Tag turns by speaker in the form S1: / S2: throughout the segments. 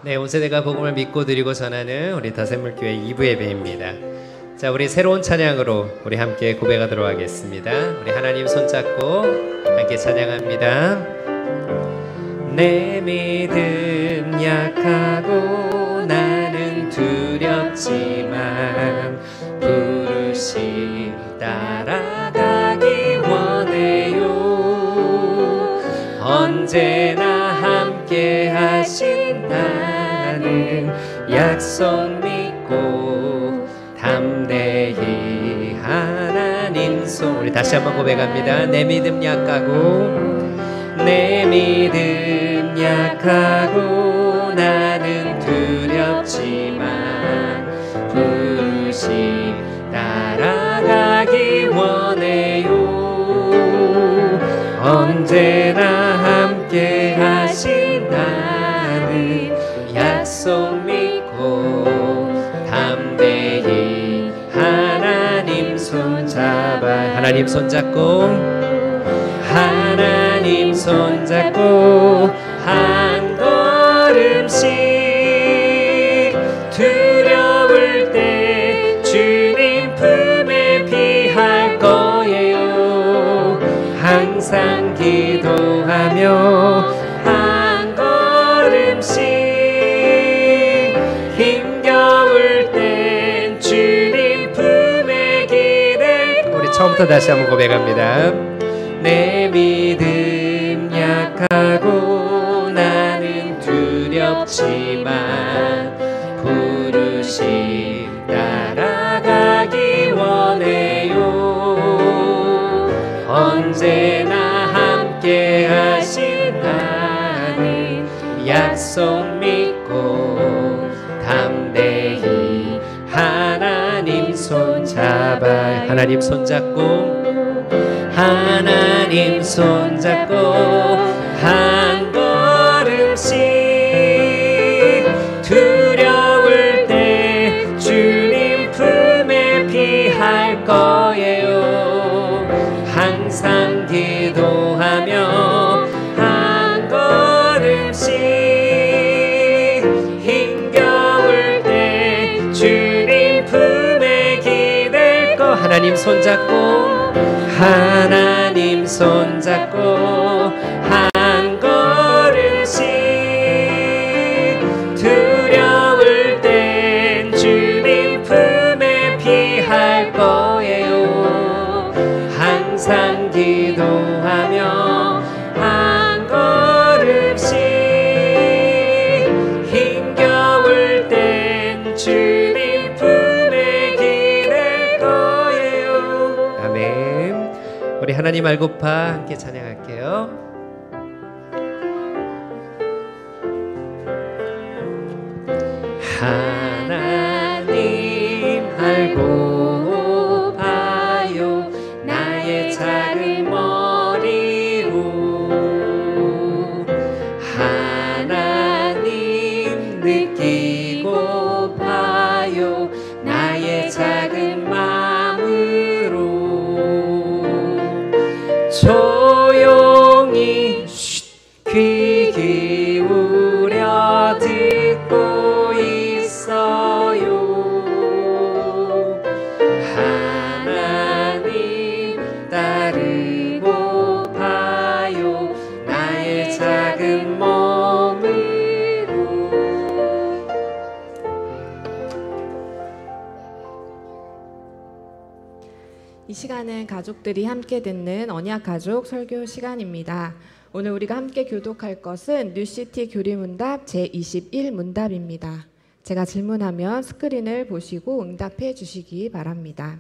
S1: 네, 온 세대가 복음을 믿고 드리고 전하는 우리 다샘물교회 2부 예배입니다. 자, 우리 새로운 찬양으로 우리 함께 고백하도록 하겠습니다. 우리 하나님 손잡고 함께 찬양합니다. 내 믿음 약하고 나는 두렵지만 부르심 따라가기 원해요. 언제나 함께 하신다는 약속 믿고 담대히 하나님 손. 우리 다시 한번 고백합니다. 내 믿음 약하고 내 믿음 약하고 나는 두렵지만 부르심 따라가기 원해요. 언제나 함께 하신다는 약속 믿고 담대히 하나님 손잡아. 하나님 손잡고 하나님 손잡고 한 걸음씩 두려울 때 주님 품에 피할 거예요. 항상 기도하며 한 걸음씩 힘겨울 땐 주님 품에 기댈. 우리 처음부터 다시 한번 고백합니다. 내 믿음 약하고 나는 두렵지만 부르심 따라가기 원해요. 언제나 함께 하신다는 약속 믿고 담대히 하나님 손잡아. 하나님 손잡고 하나님 손잡고 한 걸음씩 두려울 때 주님 품에 피할 거예요. 항상 기도하며 한 걸음씩 힘겨울 때 주님 품에 기댈 거. 하나님 손잡고 하나님 손잡고 한 걸음씩 두려울 땐 주님 품에 피할 거예요. 항상 기도하며 한 걸음씩 힘겨울 땐 주님 품에 기댈 거예요. 아멘. 우리 하나님 알고파 함께 찬양할게요. 하나님 알고 봐요 나의 작은 머리로. 하나님 느끼고 봐요 나의 작은 마음으로. 조용히 귀 기울여 듣고 있어요. 하나님 따르고 봐요 나의 작은 몸으로.
S2: 이 시간은 가족들이 함께 듣는 언약가족 설교 시간입니다. 오늘 우리가 함께 교독할 것은 뉴시티 교리문답 제21문답입니다. 제가 질문하면 스크린을 보시고 응답해 주시기 바랍니다.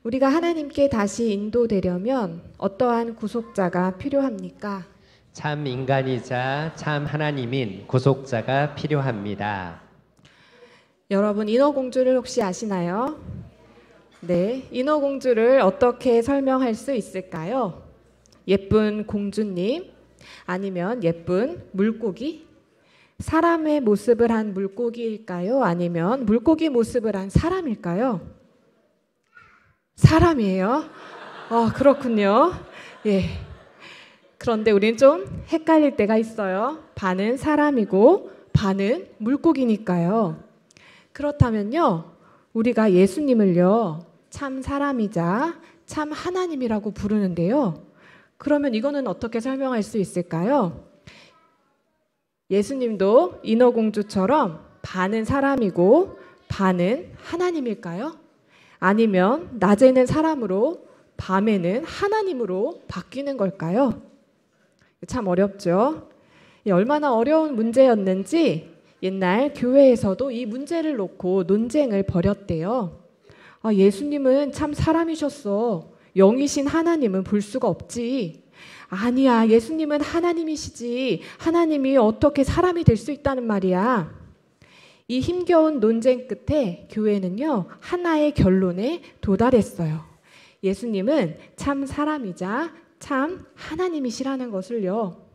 S2: 우리가 하나님께 다시 인도되려면 어떠한 구속자가 필요합니까?
S1: 참 인간이자 참 하나님인 구속자가 필요합니다.
S2: 여러분 인어공주를 혹시 아시나요? 네, 인어공주를 어떻게 설명할 수 있을까요? 예쁜 공주님, 아니면 예쁜 물고기? 사람의 모습을 한 물고기일까요? 아니면 물고기 모습을 한 사람일까요? 사람이에요? 그렇군요. 예. 그런데 우리는 좀 헷갈릴 때가 있어요. 반은 사람이고 반은 물고기니까요. 그렇다면요, 우리가 예수님을요, 참 사람이자 참 하나님이라고 부르는데요. 그러면 이거는 어떻게 설명할 수 있을까요? 예수님도 인어공주처럼 반은 사람이고 반은 하나님일까요? 아니면 낮에는 사람으로 밤에는 하나님으로 바뀌는 걸까요? 참 어렵죠? 얼마나 어려운 문제였는지 옛날 교회에서도 이 문제를 놓고 논쟁을 벌였대요. 예수님은 참 사람이셨어. 영이신 하나님은 볼 수가 없지. 아니야, 예수님은 하나님이시지. 하나님이 어떻게 사람이 될 수 있다는 말이야. 이 힘겨운 논쟁 끝에 교회는요, 하나의 결론에 도달했어요. 예수님은 참 사람이자 참 하나님이시라는 것을요.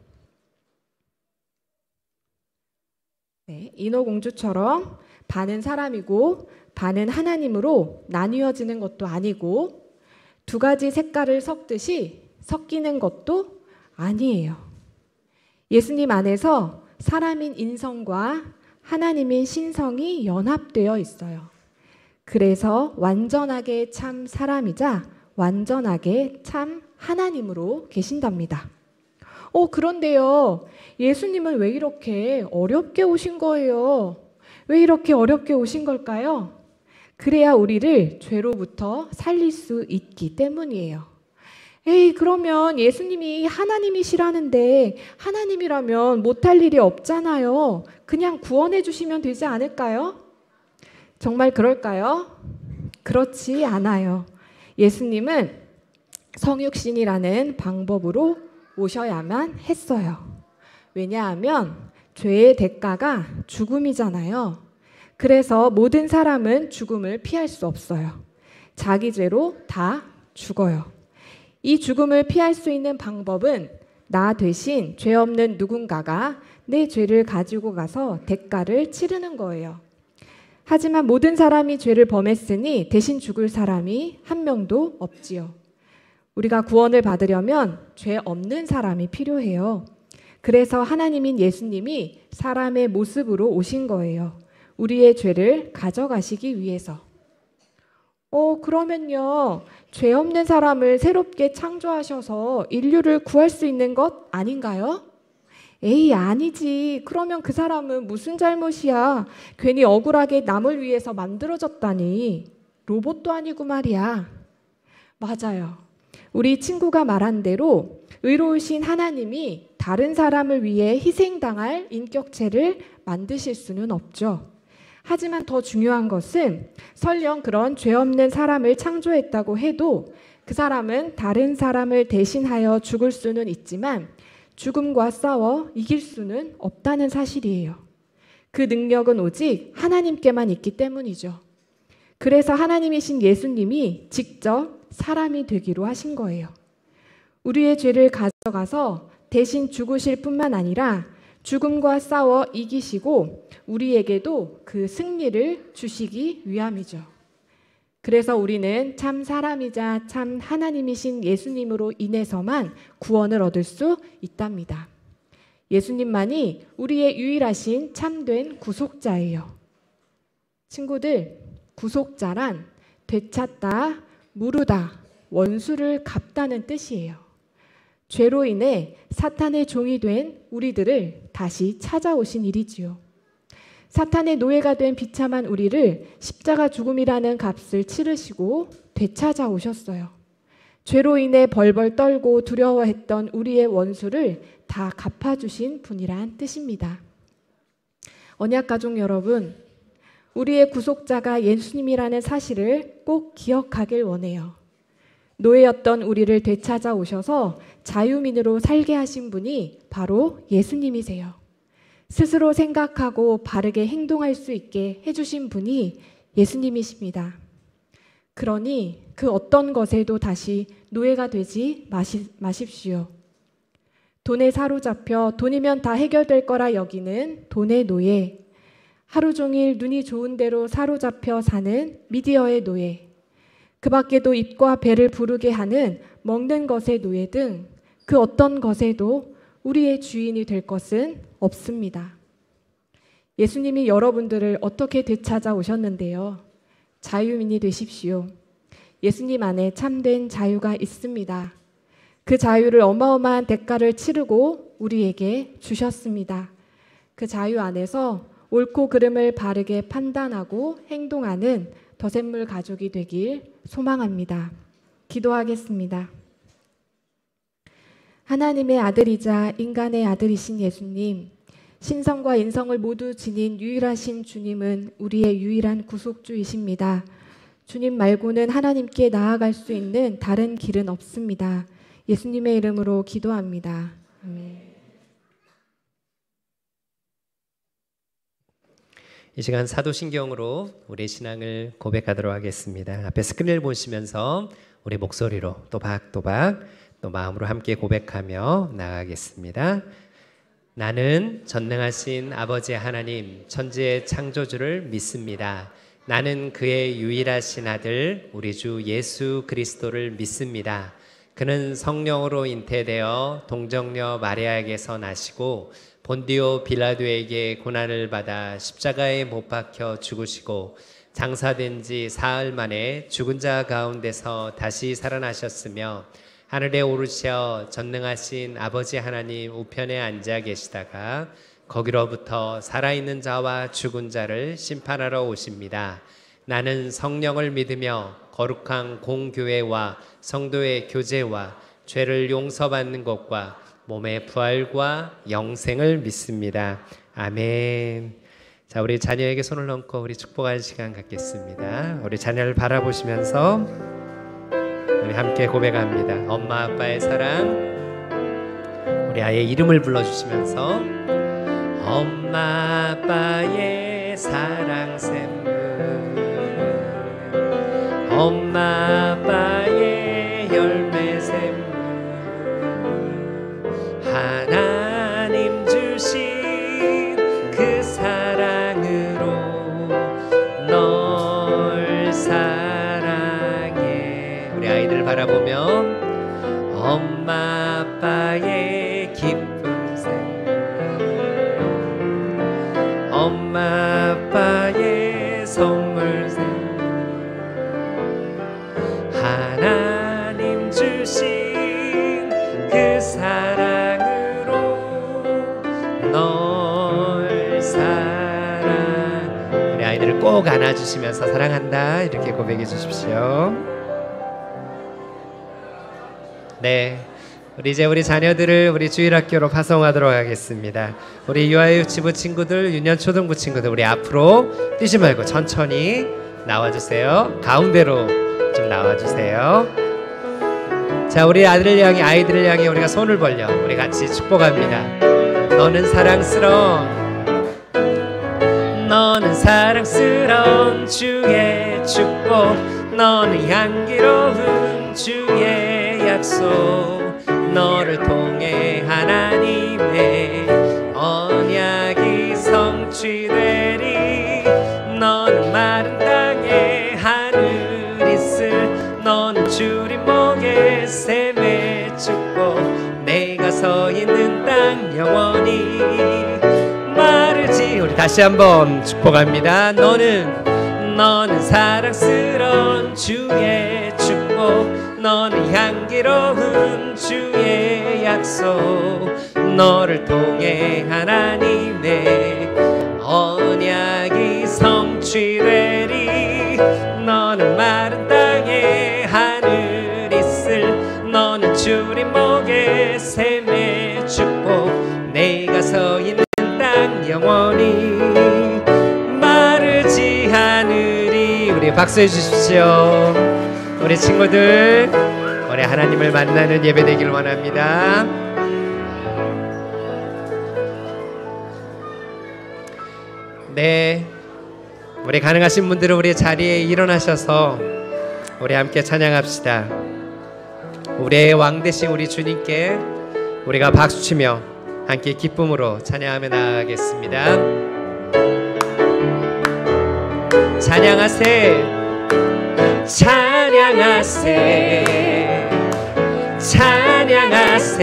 S2: 네, 인어공주처럼 반은 사람이고 반은 하나님으로 나뉘어지는 것도 아니고 두 가지 색깔을 섞듯이 섞이는 것도 아니에요. 예수님 안에서 사람인 인성과 하나님인 신성이 연합되어 있어요. 그래서 완전하게 참 사람이자 완전하게 참 하나님으로 계신답니다. 그런데요, 예수님은 왜 이렇게 어렵게 오신 거예요? 왜 이렇게 어렵게 오신 걸까요? 그래야 우리를 죄로부터 살릴 수 있기 때문이에요. 그러면 예수님이 하나님이시라는데 하나님이라면 못할 일이 없잖아요. 그냥 구원해 주시면 되지 않을까요? 정말 그럴까요? 그렇지 않아요. 예수님은 성육신이라는 방법으로 오셔야만 했어요. 왜냐하면 죄의 대가가 죽음이잖아요. 그래서 모든 사람은 죽음을 피할 수 없어요. 자기 죄로 다 죽어요. 이 죽음을 피할 수 있는 방법은 나 대신 죄 없는 누군가가 내 죄를 가지고 가서 대가를 치르는 거예요. 하지만 모든 사람이 죄를 범했으니 대신 죽을 사람이 한 명도 없지요. 우리가 구원을 받으려면 죄 없는 사람이 필요해요. 그래서 하나님인 예수님이 사람의 모습으로 오신 거예요. 우리의 죄를 가져가시기 위해서. 그러면요, 죄 없는 사람을 새롭게 창조하셔서 인류를 구할 수 있는 것 아닌가요? 아니지. 그러면 그 사람은 무슨 잘못이야? 괜히 억울하게 남을 위해서 만들어졌다니. 로봇도 아니고 말이야. 맞아요. 우리 친구가 말한 대로 의로우신 하나님이 다른 사람을 위해 희생당할 인격체를 만드실 수는 없죠. 하지만 더 중요한 것은 설령 그런 죄 없는 사람을 창조했다고 해도 그 사람은 다른 사람을 대신하여 죽을 수는 있지만 죽음과 싸워 이길 수는 없다는 사실이에요. 그 능력은 오직 하나님께만 있기 때문이죠. 그래서 하나님이신 예수님이 직접 사람이 되기로 하신 거예요. 우리의 죄를 가져가서 대신 죽으실 뿐만 아니라 죽음과 싸워 이기시고 우리에게도 그 승리를 주시기 위함이죠. 그래서 우리는 참 사람이자 참 하나님이신 예수님으로 인해서만 구원을 얻을 수 있답니다. 예수님만이 우리의 유일하신 참된 구속자예요. 친구들, 구속자란 되찾다, 무르다, 원수를 갚다는 뜻이에요. 죄로 인해 사탄의 종이 된 우리들을 다시 찾아오신 일이지요. 사탄의 노예가 된 비참한 우리를 십자가 죽음이라는 값을 치르시고 되찾아 오셨어요. 죄로 인해 벌벌 떨고 두려워했던 우리의 원수를 다 갚아주신 분이란 뜻입니다. 언약가족 여러분, 우리의 구속자가 예수님이라는 사실을 꼭 기억하길 원해요. 노예였던 우리를 되찾아 오셔서 자유민으로 살게 하신 분이 바로 예수님이세요. 스스로 생각하고 바르게 행동할 수 있게 해주신 분이 예수님이십니다. 그러니 그 어떤 것에도 다시 노예가 되지 마십시오. 돈에 사로잡혀 돈이면 다 해결될 거라 여기는 돈의 노예, 하루 종일 눈이 좋은 대로 사로잡혀 사는 미디어의 노예, 그 밖에도 입과 배를 부르게 하는 먹는 것의 노예 등 그 어떤 것에도 우리의 주인이 될 것은 없습니다. 예수님이 여러분들을 어떻게 되찾아 오셨는데요. 자유민이 되십시오. 예수님 안에 참된 자유가 있습니다. 그 자유를 어마어마한 대가를 치르고 우리에게 주셨습니다. 그 자유 안에서 옳고 그름을 바르게 판단하고 행동하는 더샘물 가족이 되길 소망합니다. 기도하겠습니다. 하나님의 아들이자 인간의 아들이신 예수님, 신성과 인성을 모두 지닌 유일하신 주님은 우리의 유일한 구속주이십니다. 주님 말고는 하나님께 나아갈 수 있는 다른 길은 없습니다. 예수님의 이름으로 기도합니다. 아멘.
S1: 이 시간 사도신경으로 우리 신앙을 고백하도록 하겠습니다. 앞에 스크린을 보시면서 우리 목소리로 또박또박 또 마음으로 함께 고백하며 나아가겠습니다. 나는 전능하신 아버지 하나님 천지의 창조주를 믿습니다. 나는 그의 유일하신 아들 우리 주 예수 그리스도를 믿습니다. 그는 성령으로 잉태되어 동정녀 마리아에게서 나시고 본디오 빌라도에게 고난을 받아 십자가에 못 박혀 죽으시고 장사된 지 사흘 만에 죽은 자 가운데서 다시 살아나셨으며 하늘에 오르셔 전능하신 아버지 하나님 우편에 앉아 계시다가 거기로부터 살아있는 자와 죽은 자를 심판하러 오십니다. 나는 성령을 믿으며 거룩한 공교회와 성도의 교제와 죄를 용서받는 것과 몸의 부활과 영생을 믿습니다. 아멘. 자, 우리 자녀에게 손을 얹고 우리 축복할 시간 갖겠습니다. 우리 자녀를 바라보시면서 우리 함께 고백합니다. 엄마 아빠의 사랑. 우리 아이의 이름을 불러주시면서 엄마 아빠의 사랑 샘물, 엄마 아빠의 열매 샘물, 하나님 주신 그 사랑으로 널 사랑해. 우리 아이들을 바라보며 엄마 아빠의 기쁨 샘물, 엄마 아빠의 선물 샘물, 하나님 주신 그 사랑 널 사랑. 우리 아이들을 꼭 안아주시면서 사랑한다 이렇게 고백해 주십시오. 네, 이제 우리 자녀들을 우리 주일학교로 파송하도록 하겠습니다. 우리 유아유치부 친구들, 유년초등부 친구들 우리 앞으로 뛰지 말고 천천히 나와주세요. 가운데로 좀 나와주세요. 자, 우리 아이들을 향해 우리가 손을 벌려 우리 같이 축복합니다. 너는 사랑스러운 주의 축복, 너는 향기로운 주의 약속, 너를 통해 하나님의 언약이 성취되리. 너는 마른 땅에 하늘 있을, 너는 주림목의 샘의 축복, 내가 서 있는 땅 영원히 마르지. 우리 다시 한번 축복합니다. 너는 사랑스러운 주의 축복, 너는 향기로운 주의 약속, 너를 통해 하나님의 언약이 성취되리. 너는 마른 땅에 하늘 있을, 너는 주림목의 샘의 축복, 내가 서 있는 땅 영원히 마르지 않으리. 우리 박수해 주십시오. 우리 친구들 우리 하나님을 만나는 예배 되길 원합니다. 네, 우리 가능하신 분들은 우리 자리에 일어나셔서 우리 함께 찬양합시다. 우리의 왕 되신 우리 주님께 우리가 박수치며 함께 기쁨으로 찬양하며 나아가겠습니다. 찬양하세, 찬양하세, 찬양하세.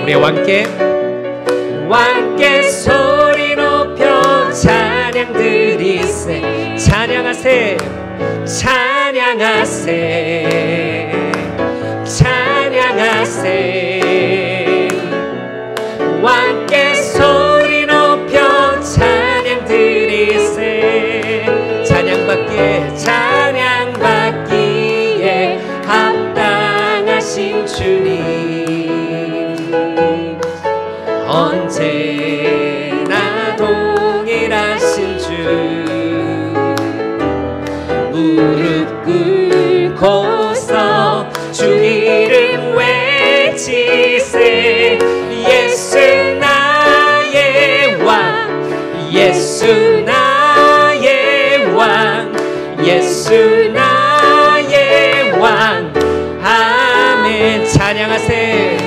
S1: 우리의 왕께 소리 높여 찬양하세 찬양하세 찬양하세 왕께 소리 높여 찬양 드리세 찬양받기에 합당하신 주님 언제나 동일하신 주 무릎 꿇고서 주 이름 외치세 예수 나의 왕 예수 나의 왕 예수 나의 왕 아멘 찬양하세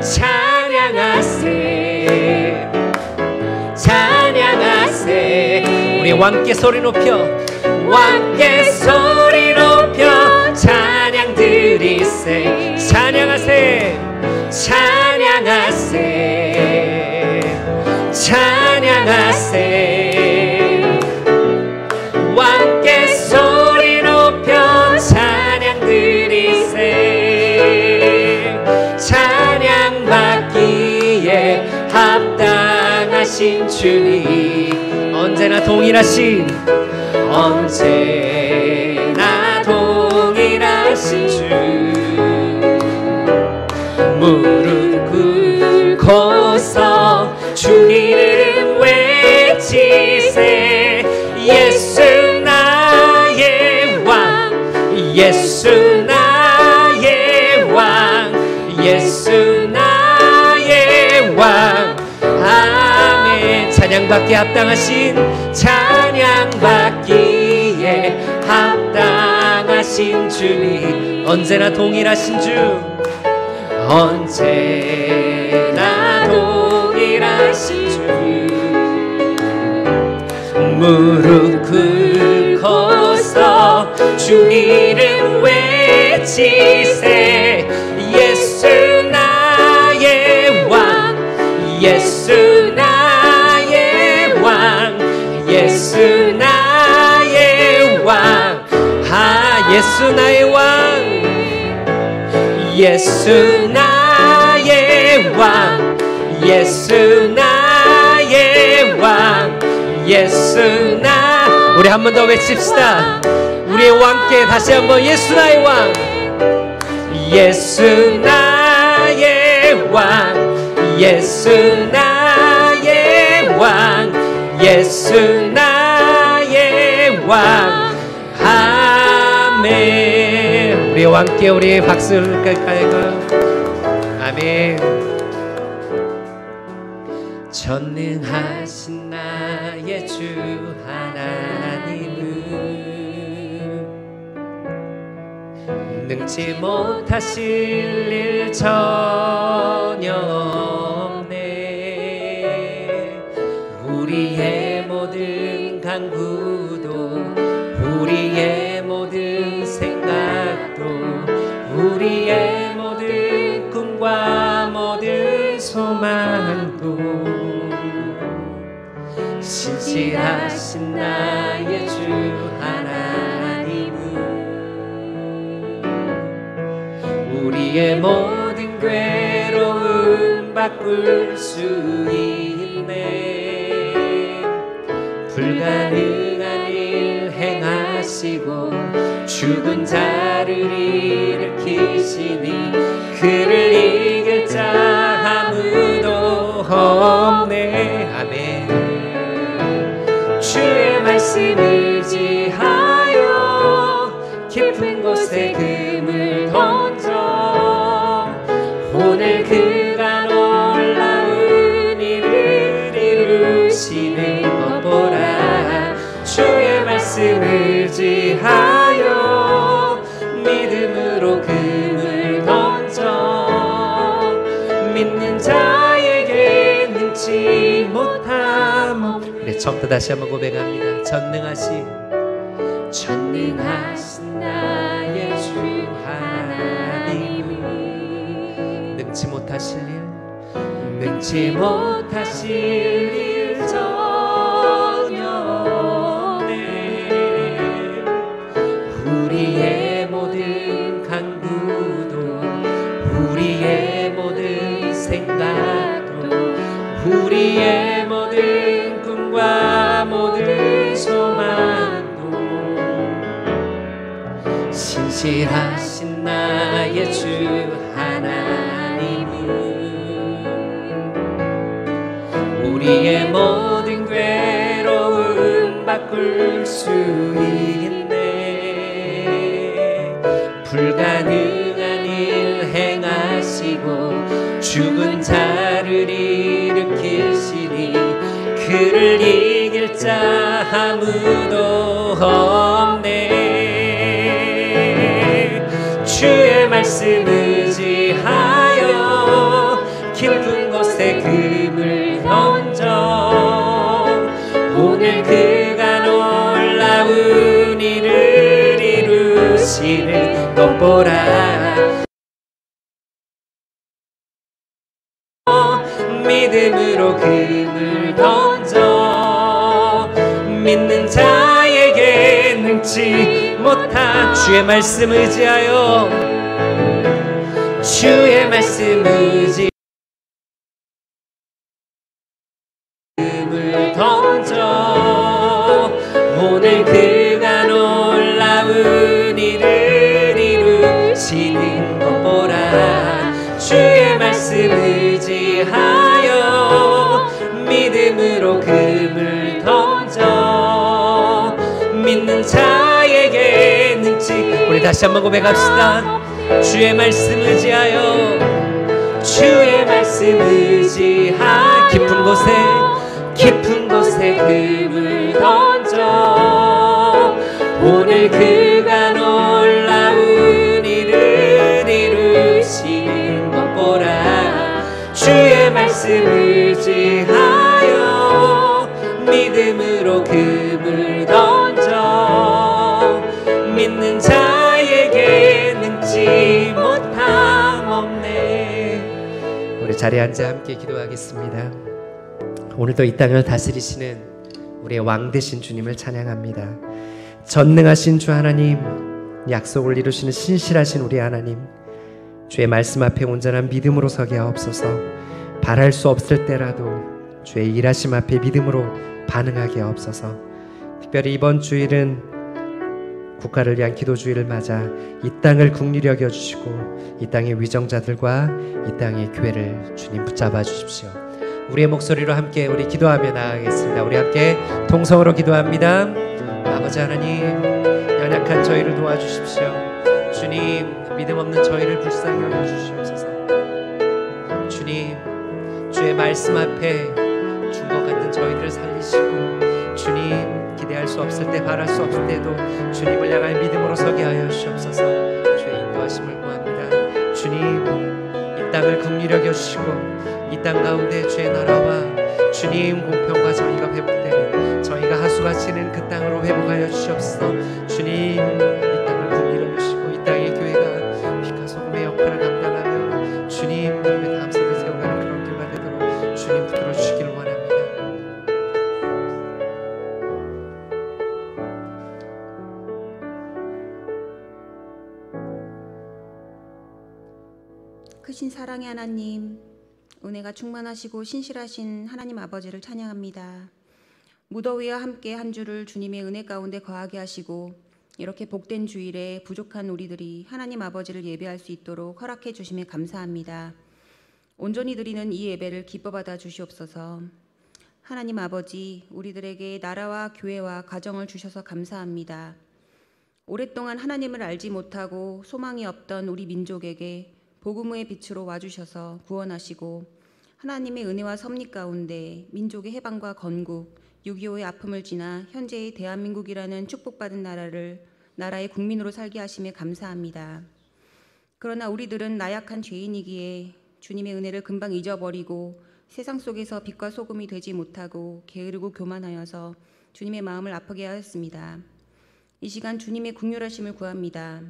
S1: 찬양하세 찬양하세 우리 왕께 소리 높여 왕께 소리 높여 찬양 드리세 찬양하세 찬양하세 찬양하세 왕께 소리 높여 찬양 드리세 찬양받기에 합당하신 주님 언제나 동일하신 언제나 동일하신 주 무릎 꿇고서 주 이름 외치세 예수 나의 왕 예수 나의 왕 예수 나의 왕 아멘 찬양받기에 합당하신 찬양받기에 합당하신 주님 언제나 동일하신 주 언제나 동일하신 주 무릎 꿇고서 주 이름 외치세 예수 나의 왕 예수 나의 왕 예수 나의 왕 예수 나의 왕 예수 나의 왕 예수 나의 왕 예수 나 우리 한 번 더 외칩시다 우리의 왕께 다시 한번 예수 나의 왕 예수 나의 왕 예수 나의 왕 예수 나의 왕 아멘 우리 왕께 우리 박수를 깔까요 아멘 전능하신 나의 주 하나님은 능치 못하실 일 전혀 없네 우리의 모든 간구도 우리의 모든 생각도 우리의 모든 꿈과 모든 소망도 신실하신 나의 주 하나님은 우리의 모든 괴로움 바꿀 수 있네 불가능한 일 행하시고 죽은 자를 일으키시니 그를 이길 자 아무도 없네 아멘 주의 말씀 의지하여 깊은 곳에 금을 던져 오늘 그가 놀라운 일을 이루시는 것 보라 주의 말씀 의지하여 믿음으로 금을 던져 믿는 자에게 능치 못함 우리 처음부터 다시 한번 고백합니다 전능하신 나의 주 하나님은 능치 못하실 일 전혀 없네 우리의 모든 꿈과 모든 소망도 신실하신 나의 주 하나님은 우리의 모든 괴로움 바꿀 수 있네. 불가능한 일 행하시고 죽은 자를 일으키시니 그를 이길 자 아무도 없네. 주의 말씀 의지하여 깊은 곳에 금을 던져 오늘 그가 놀라운 일을 이루시는 것 보라. 믿음으로 금을 던져 믿는 자에게 능치 못한 주의 말씀 의지하여 주의 말씀 의지 금을 던져 오늘 그가 놀라운 일을 이루시는 것 보라. 주의 말씀 의지하여 믿음으로 금을 던져 믿는 자에게 능치. 우리 다시 한번 고백합시다. 주의 말씀 의지하여 주의 말씀 의지하여 깊은 곳에 금을 던져 오늘 그가 놀라운 일을 이루시는 것 보라. 주의 말씀 의지하여 믿음으로 금을 던져 믿는 자에게 능치 못함 없네. 우리 자리에 앉아 함께 기도하겠습니다. 오늘도 이 땅을 다스리시는 우리의 왕 되신 주님을 찬양합니다. 전능하신 주 하나님, 약속을 이루시는 신실하신 우리 하나님, 주의 말씀 앞에 온전한 믿음으로 서게 하옵소서. 바랄 수 없을 때라도 주의 일하심 앞에 믿음으로 반응하게 하옵소서. 특별히 이번 주일은 국가를 위한 기도주의를 맞아 이 땅을 국리히 여겨주시고 이 땅의 위정자들과 이 땅의 교회를 주님 붙잡아 주십시오. 우리의 목소리로 함께 우리 기도하며 나아가겠습니다. 우리 함께 통성으로 기도합니다. 아버지 하나님, 연약한 저희를 도와주십시오. 주님, 믿음 없는 저희를 불쌍히 여겨주시옵소서. 주님, 주의 말씀 앞에 죽은 것 같은 저희들을 살리시고 주님, 기대할 수 없을 때 바랄 수 없을 때도 주님을 향한 믿음으로 서게 하여 주옵소서. 주의 인도하심을 구합니다. 주님, 이 땅을 긍휼히 여겨주시고 이 땅 가운데 주의 나라와 주님 공평과 정의가 회복되는 저희가 하수가 치는 그 땅으로 회복하여 주시옵소서. 주님, 이 땅을 긍휼히 여기시고 이 땅의 교회가 빛과 소금의 역할을 감당하며 주님 믿음의 다음 세대 세워가는 그런 교회가 되도록 주님 붙들어 주시기를 원합니다.
S3: 크신 사랑의 하나님, 은혜가 충만하시고 신실하신 하나님 아버지를 찬양합니다. 무더위와 함께 한 주를 주님의 은혜 가운데 거하게 하시고 이렇게 복된 주일에 부족한 우리들이 하나님 아버지를 예배할 수 있도록 허락해 주심에 감사합니다. 온전히 드리는 이 예배를 기뻐 받아 주시옵소서. 하나님 아버지, 우리들에게 나라와 교회와 가정을 주셔서 감사합니다. 오랫동안 하나님을 알지 못하고 소망이 없던 우리 민족에게 복음의 빛으로 와주셔서 구원하시고 하나님의 은혜와 섭리 가운데 민족의 해방과 건국, 6.25의 아픔을 지나 현재의 대한민국이라는 축복받은 나라의 국민으로 살게 하심에 감사합니다. 그러나 우리들은 나약한 죄인이기에 주님의 은혜를 금방 잊어버리고 세상 속에서 빛과 소금이 되지 못하고 게으르고 교만하여서 주님의 마음을 아프게 하였습니다. 이 시간 주님의 긍휼하심을 구합니다.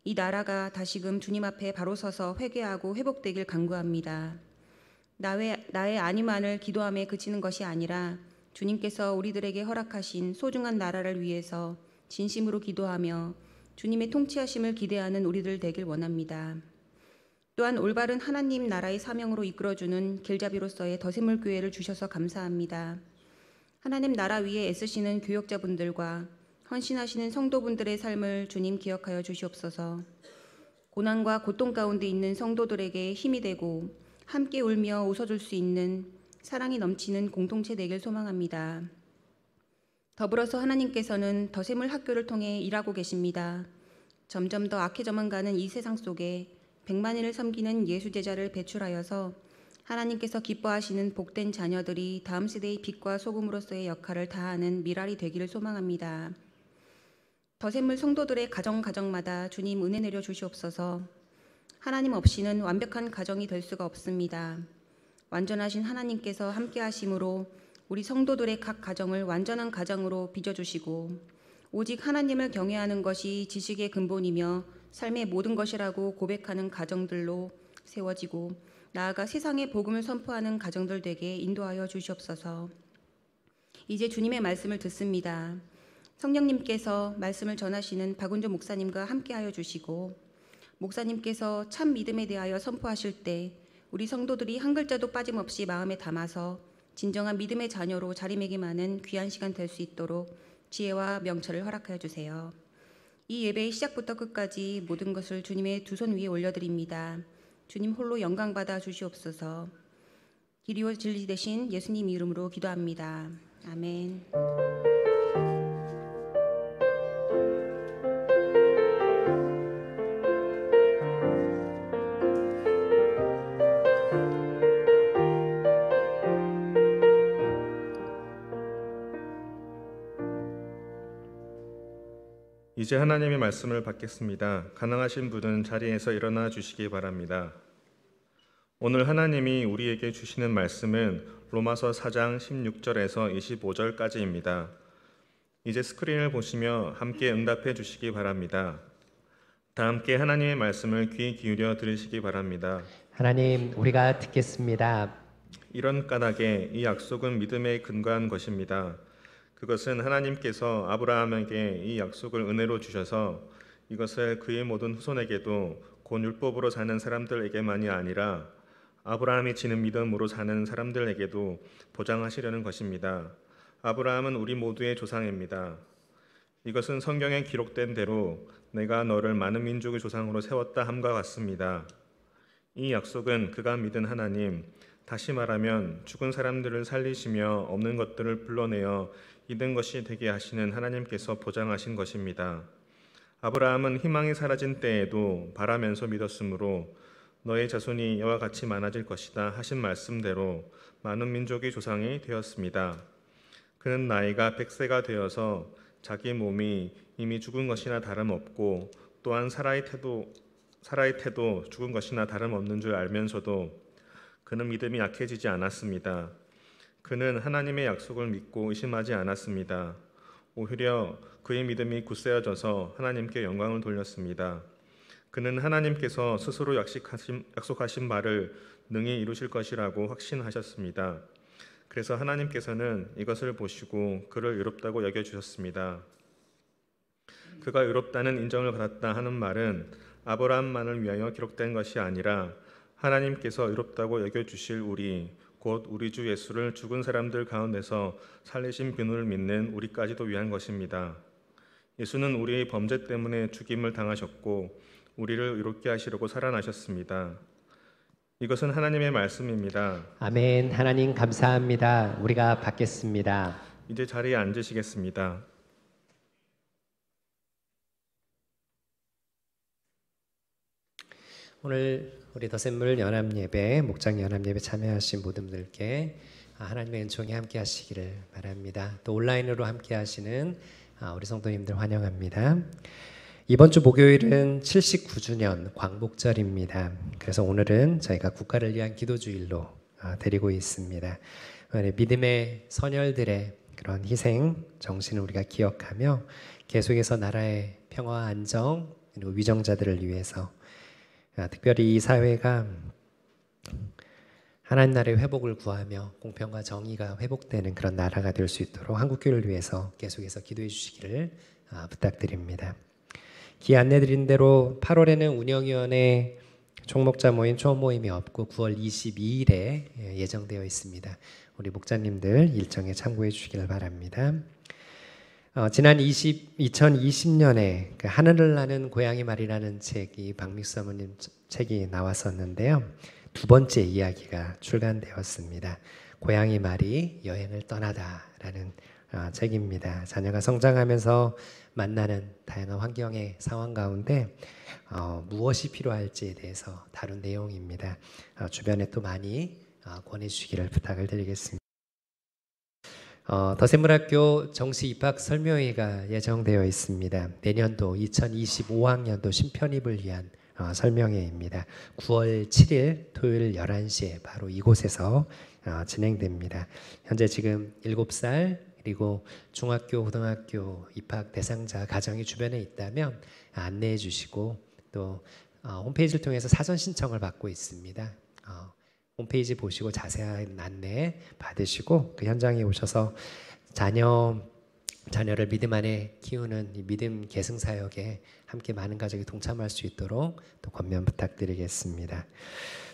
S3: 이 나라가 다시금 주님 앞에 바로 서서 회개하고 회복되길 간구합니다. 나의 아니만을 기도함에 그치는 것이 아니라 주님께서 우리들에게 허락하신 소중한 나라를 위해서 진심으로 기도하며 주님의 통치하심을 기대하는 우리들 되길 원합니다. 또한 올바른 하나님 나라의 사명으로 이끌어주는 길잡이로서의 더샘물교회를 주셔서 감사합니다. 하나님 나라 위에 애쓰시는 교역자분들과 헌신하시는 성도분들의 삶을 주님 기억하여 주시옵소서. 고난과 고통 가운데 있는 성도들에게 힘이 되고 함께 울며 웃어줄 수 있는 사랑이 넘치는 공동체 되길 소망합니다. 더불어서 하나님께서는 더샘물 학교를 통해 일하고 계십니다. 점점 더 악해져만 가는 이 세상 속에 100만인을 섬기는 예수 제자를 배출하여서 하나님께서 기뻐하시는 복된 자녀들이 다음 세대의 빛과 소금으로서의 역할을 다하는 미랄이 되기를 소망합니다. 더샘물 성도들의 가정마다 주님 은혜 내려 주시옵소서. 하나님 없이는 완벽한 가정이 될 수가 없습니다. 완전하신 하나님께서 함께 하심으로 우리 성도들의 각 가정을 완전한 가정으로 빚어주시고 오직 하나님을 경외하는 것이 지식의 근본이며 삶의 모든 것이라고 고백하는 가정들로 세워지고 나아가 세상에 복음을 선포하는 가정들 되게 인도하여 주시옵소서. 이제 주님의 말씀을 듣습니다. 성령님께서 말씀을 전하시는 박은조 목사님과 함께하여 주시고 목사님께서 참 믿음에 대하여 선포하실 때 우리 성도들이 한 글자도 빠짐없이 마음에 담아서 진정한 믿음의 자녀로 자리매김하는 귀한 시간 될 수 있도록 지혜와 명철을 허락하여 주세요. 이 예배의 시작부터 끝까지 모든 것을 주님의 두 손 위에 올려드립니다. 주님 홀로 영광받아 주시옵소서. 길이요 진리 되신 예수님 이름으로 기도합니다. 아멘.
S4: 이제 하나님의 말씀을 받겠습니다. 가능하신 분은 자리에서 일어나 주시기 바랍니다. 오늘 하나님이 우리에게 주시는 말씀은 로마서 4장 16절에서 25절까지입니다. 이제 스크린을 보시며 함께 응답해 주시기 바랍니다. 다 함께 하나님의 말씀을 귀 기울여 들으시기 바랍니다.
S1: 하나님, 우리가 듣겠습니다.
S4: 이런 까닭에 이 약속은 믿음에 근거한 것입니다. 그것은 하나님께서 아브라함에게 이 약속을 은혜로 주셔서 이것을 그의 모든 후손에게도 곧 율법으로 사는 사람들에게만이 아니라 아브라함이 지는 믿음으로 사는 사람들에게도 보장하시려는 것입니다. 아브라함은 우리 모두의 조상입니다. 이것은 성경에 기록된 대로 내가 너를 많은 민족의 조상으로 세웠다 함과 같습니다. 이 약속은 그가 믿은 하나님, 다시 말하면 죽은 사람들을 살리시며 없는 것들을 불러내어 있는 것이 되게 하시는 하나님께서 보장하신 것입니다. 아브라함은 희망이 사라진 때에도 바라면서 믿었으므로 너의 자손이 이와 같이 많아질 것이다 하신 말씀대로 많은 민족의 조상이 되었습니다. 그는 나이가 100세가 되어서 자기 몸이 이미 죽은 것이나 다름없고 또한 사라의 태도 죽은 것이나 다름없는 줄 알면서도 그는 믿음이 약해지지 않았습니다. 그는 하나님의 약속을 믿고 의심하지 않았습니다. 오히려 그의 믿음이 굳세어져서 하나님께 영광을 돌렸습니다. 그는 하나님께서 스스로 약속하신 바를 능히 이루실 것이라고 확신하셨습니다. 그래서 하나님께서는 이것을 보시고 그를 의롭다고 여겨주셨습니다. 그가 의롭다는 인정을 받았다 하는 말은 아브라함만을 위하여 기록된 것이 아니라 하나님께서 의롭다고 여겨주실 우리, 곧 우리 주 예수를 죽은 사람들 가운데서 살리신 비누를 믿는 우리까지도 위한 것입니다. 예수는 우리의 범죄 때문에 죽임을 당하셨고 우리를 의롭게 하시려고 살아나셨습니다. 이것은 하나님의 말씀입니다.
S1: 아멘. 하나님 감사합니다. 우리가 받겠습니다.
S4: 이제 자리에 앉으시겠습니다.
S1: 오늘 우리 더샘물 연합예배, 목장 연합예배 참여하신 모든 분들께 하나님의 은총이 함께 하시기를 바랍니다. 또 온라인으로 함께 하시는 우리 성도님들 환영합니다. 이번 주 목요일은 79주년 광복절입니다. 그래서 오늘은 저희가 국가를 위한 기도주일로 드리고 있습니다. 믿음의 선열들의 그런 희생 정신을 우리가 기억하며 계속해서 나라의 평화와 안정 그리고 위정자들을 위해서 특별히 이 사회가 하나님 나라의 회복을 구하며 공평과 정의가 회복되는 그런 나라가 될 수 있도록 한국교회를 위해서 계속해서 기도해 주시기를 부탁드립니다. 기 안내드린 대로 8월에는 운영위원회 총목자 모임 초원 모임이 없고 9월 22일에 예정되어 있습니다. 우리 목자님들 일정에 참고해 주시길 바랍니다. 지난 2020년에 그 하늘을 나는 고양이 말이라는 책이 박믹수 사모님 책이 나왔었는데요. 두 번째 이야기가 출간되었습니다. 고양이 말이 여행을 떠나다라는 책입니다. 자녀가 성장하면서 만나는 다양한 환경의 상황 가운데 무엇이 필요할지에 대해서 다룬 내용입니다. 주변에 또 많이 권해주시기를 부탁을 드리겠습니다. 더샘물학교 정시 입학 설명회가 예정되어 있습니다. 내년도 2025학년도 신편입을 위한 설명회입니다. 9월 7일 토요일 11시에 바로 이곳에서 진행됩니다. 현재 지금 7살 그리고 중학교, 고등학교 입학 대상자 가정이 주변에 있다면 안내해 주시고 또 홈페이지를 통해서 사전 신청을 받고 있습니다. 홈페이지 보시고 자세한 안내 받으시고 그 현장에 오셔서 자녀를 믿음 안에 키우는 이 믿음 계승 사역에 함께 많은 가족이 동참할 수 있도록 또 권면 부탁드리겠습니다.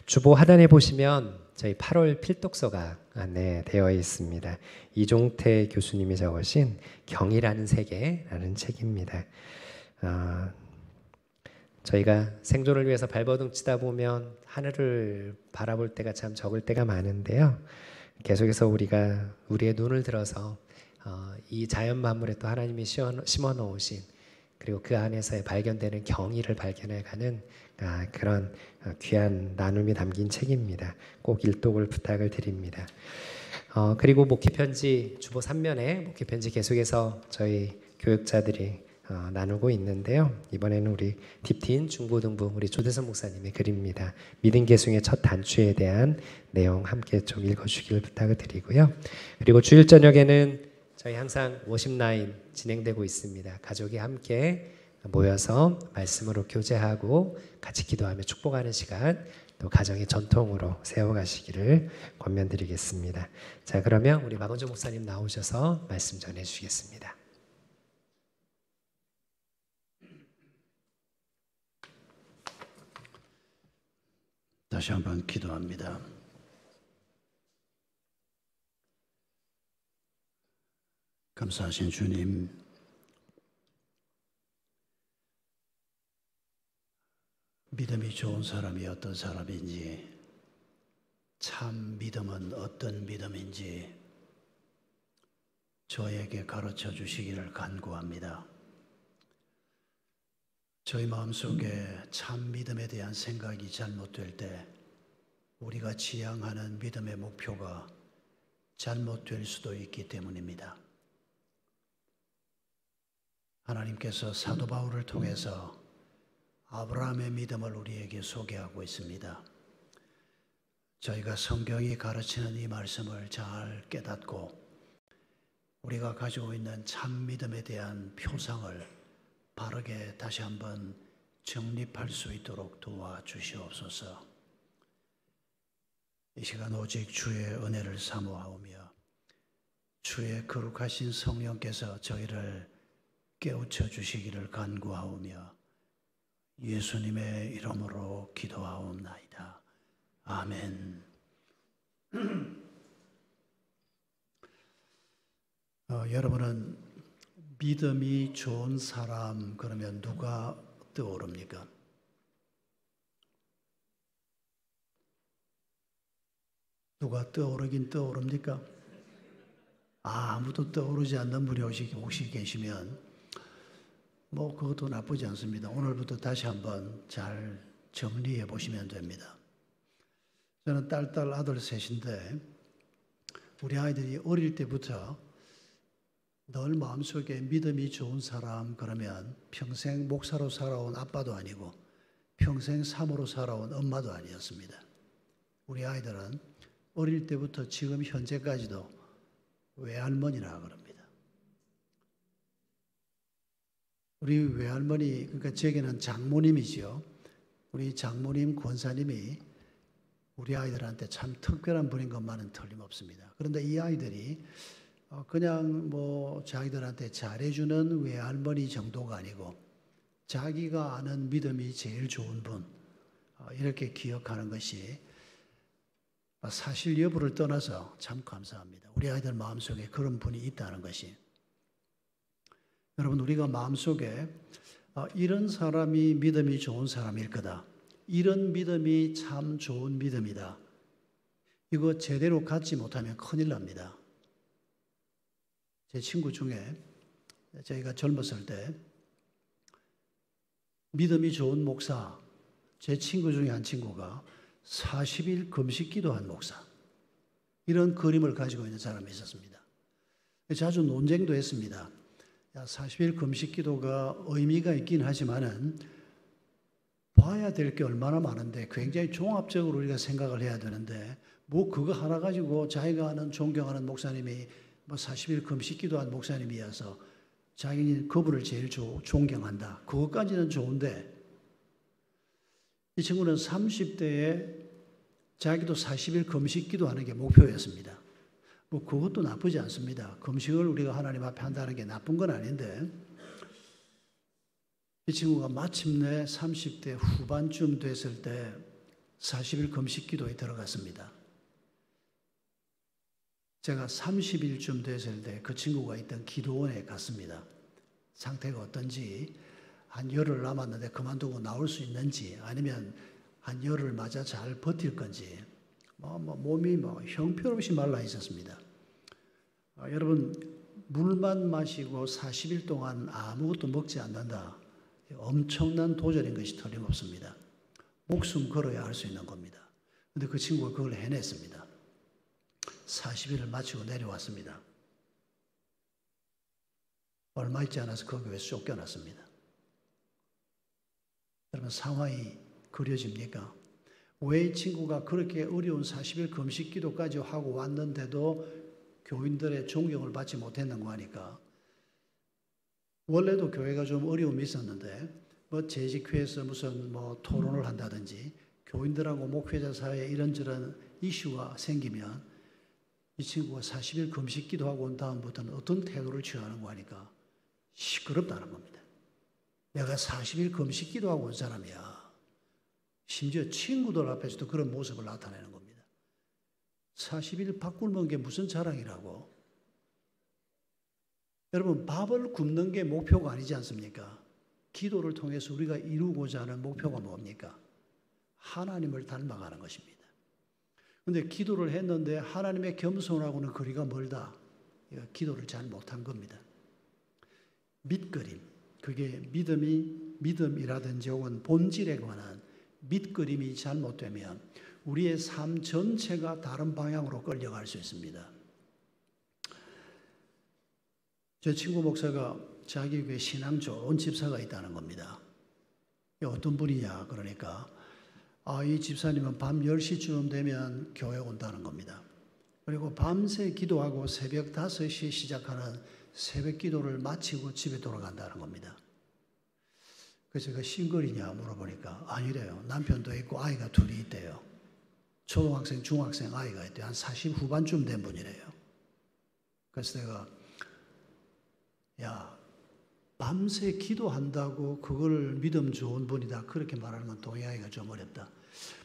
S1: 주보 하단에 보시면 저희 8월 필독서가 안내되어 있습니다. 이종태 교수님이 적으신 경이라는 세계라는 책입니다. 저희가 생존을 위해서 발버둥 치다 보면 하늘을 바라볼 때가 참 적을 때가 많은데요. 계속해서 우리가 우리의 눈을 들어서 이 자연 만물에 또 하나님이 심어 놓으신 그리고 그 안에서 발견되는 경의를 발견해가는 그런 귀한 나눔이 담긴 책입니다. 꼭 일독을 부탁을 드립니다. 그리고 목회편지 주보 3면에 목회편지 계속해서 저희 교육자들이 나누고 있는데요. 이번에는 우리 딥틴 중고등부 우리 조대선 목사님의 글입니다. 믿음 계승의 첫 단추에 대한 내용 함께 좀 읽어주시길 부탁을 드리고요. 그리고 주일 저녁에는 저희 항상 워십나인 진행되고 있습니다. 가족이 함께 모여서 말씀으로 교제하고 같이 기도하며 축복하는 시간 또 가정의 전통으로 세워가시기를 권면드리겠습니다. 자, 그러면 우리 마건조 목사님 나오셔서 말씀 전해주시겠습니다.
S5: 다시 한번 기도합니다. 감사하신 주님, 믿음이 좋은 사람이 어떤 사람인지, 참 믿음은 어떤 믿음인지 저에게 가르쳐 주시기를 간구합니다. 저희 마음속에 참 믿음에 대한 생각이 잘못될 때 우리가 지향하는 믿음의 목표가 잘못될 수도 있기 때문입니다. 하나님께서 사도 바울을 통해서 아브라함의 믿음을 우리에게 소개하고 있습니다. 저희가 성경이 가르치는 이 말씀을 잘 깨닫고 우리가 가지고 있는 참 믿음에 대한 표상을 바르게 다시 한번 정립할 수 있도록 도와주시옵소서. 이 시간 오직 주의 은혜를 사모하오며 주의 거룩하신 성령께서 저희를 깨우쳐 주시기를 간구하오며 예수님의 이름으로 기도하옵나이다. 아멘. 여러분은 믿음이 좋은 사람 그러면 누가 떠오릅니까? 누가 떠오르긴 떠오릅니까? 아무도 떠오르지 않는 분이 혹시 계시면 그것도 나쁘지 않습니다. 오늘부터 다시 한번 잘 정리해 보시면 됩니다. 저는 딸 아들 셋인데 우리 아이들이 어릴 때부터 늘 마음속에 믿음이 좋은 사람 그러면 평생 목사로 살아온 아빠도 아니고 평생 사모로 살아온 엄마도 아니었습니다. 우리 아이들은 어릴 때부터 지금 현재까지도 외할머니라 그럽니다. 우리 외할머니, 그러니까 제게는 장모님이지요. 우리 장모님 권사님이 우리 아이들한테 참 특별한 분인 것만은 틀림없습니다. 그런데 이 아이들이 그냥 자기들한테 잘해주는 외할머니 정도가 아니고 자기가 아는 믿음이 제일 좋은 분, 이렇게 기억하는 것이 사실 여부를 떠나서 참 감사합니다. 우리 아이들 마음속에 그런 분이 있다는 것이. 여러분, 우리가 마음속에 이런 사람이 믿음이 좋은 사람일 거다. 이런 믿음이 참 좋은 믿음이다. 이거 제대로 갖지 못하면 큰일 납니다. 제 친구 중에 저희가 젊었을 때 믿음이 좋은 목사, 제 친구 중에 한 친구가 40일 금식 기도한 목사, 이런 그림을 가지고 있는 사람이 있었습니다. 자주 논쟁도 했습니다. 40일 금식 기도가 의미가 있긴 하지만은 봐야 될 게 얼마나 많은데 굉장히 종합적으로 우리가 생각을 해야 되는데 뭐 그거 하나 가지고 자기가 아는 존경하는 목사님이 뭐 40일 금식 기도한 목사님이어서 자기는 그분을 제일 존경한다. 그것까지는 좋은데 이 친구는 30대에 자기도 40일 금식 기도하는 게 목표였습니다. 뭐 그것도 나쁘지 않습니다. 금식을 우리가 하나님 앞에 한다는 게 나쁜 건 아닌데 이 친구가 마침내 30대 후반쯤 됐을 때 40일 금식 기도에 들어갔습니다. 제가 30일쯤 됐을 때 그 친구가 있던 기도원에 갔습니다. 상태가 어떤지, 한 열흘 남았는데 그만두고 나올 수 있는지, 아니면 한 열흘 맞아 잘 버틸 건지, 몸이 형편없이 말라 있었습니다. 여러분, 물만 마시고 40일 동안 아무것도 먹지 않는다. 엄청난 도전인 것이 틀림없습니다. 목숨 걸어야 할 수 있는 겁니다. 그런데 그 친구가 그걸 해냈습니다. 40일을 마치고 내려왔습니다. 얼마 있지 않아서 그 교회에서 쫓겨났습니다. 여러분, 상황이 그려집니까? 왜 이 친구가 그렇게 어려운 40일 금식 기도까지 하고 왔는데도 교인들의 존경을 받지 못했는가 하니까, 원래도 교회가 좀 어려움이 있었는데 재직회에서 무슨 토론을 한다든지 교인들하고 목회자 사이에 이런저런 이슈가 생기면 이 친구가 40일 금식 기도하고 온 다음부터는 어떤 태도를 취하는가 하니까 시끄럽다는 겁니다. 내가 40일 금식 기도하고 온 사람이야. 심지어 친구들 앞에서도 그런 모습을 나타내는 겁니다. 40일 밥 굶은 게 무슨 자랑이라고. 여러분, 밥을 굶는 게 목표가 아니지 않습니까? 기도를 통해서 우리가 이루고자 하는 목표가 뭡니까? 하나님을 닮아가는 것입니다. 그런데 기도를 했는데 하나님의 겸손하고는 거리가 멀다. 기도를 잘 못한 겁니다. 밑그림, 그게 믿음이라든지 혹은 본질에 관한 밑그림이 잘못되면 우리의 삶 전체가 다른 방향으로 끌려갈 수 있습니다. 제 친구 목사가 자기 교회 신앙 좋은 집사가 있다는 겁니다. 어떤 분이냐 그러니까 이 집사님은 밤 10시쯤 되면 교회 온다는 겁니다. 그리고 밤새 기도하고 새벽 5시에 시작하는 새벽 기도를 마치고 집에 돌아간다는 겁니다. 그래서 제가 싱글이냐 물어보니까 아니래요. 남편도 있고 아이가 둘이 있대요. 초등학생, 중학생 아이가 있대요. 한 40 후반쯤 된 분이래요. 그래서 내가 밤새 기도한다고 그걸 믿음 좋은 분이다 그렇게 말하는 건 동의하기가 좀 어렵다.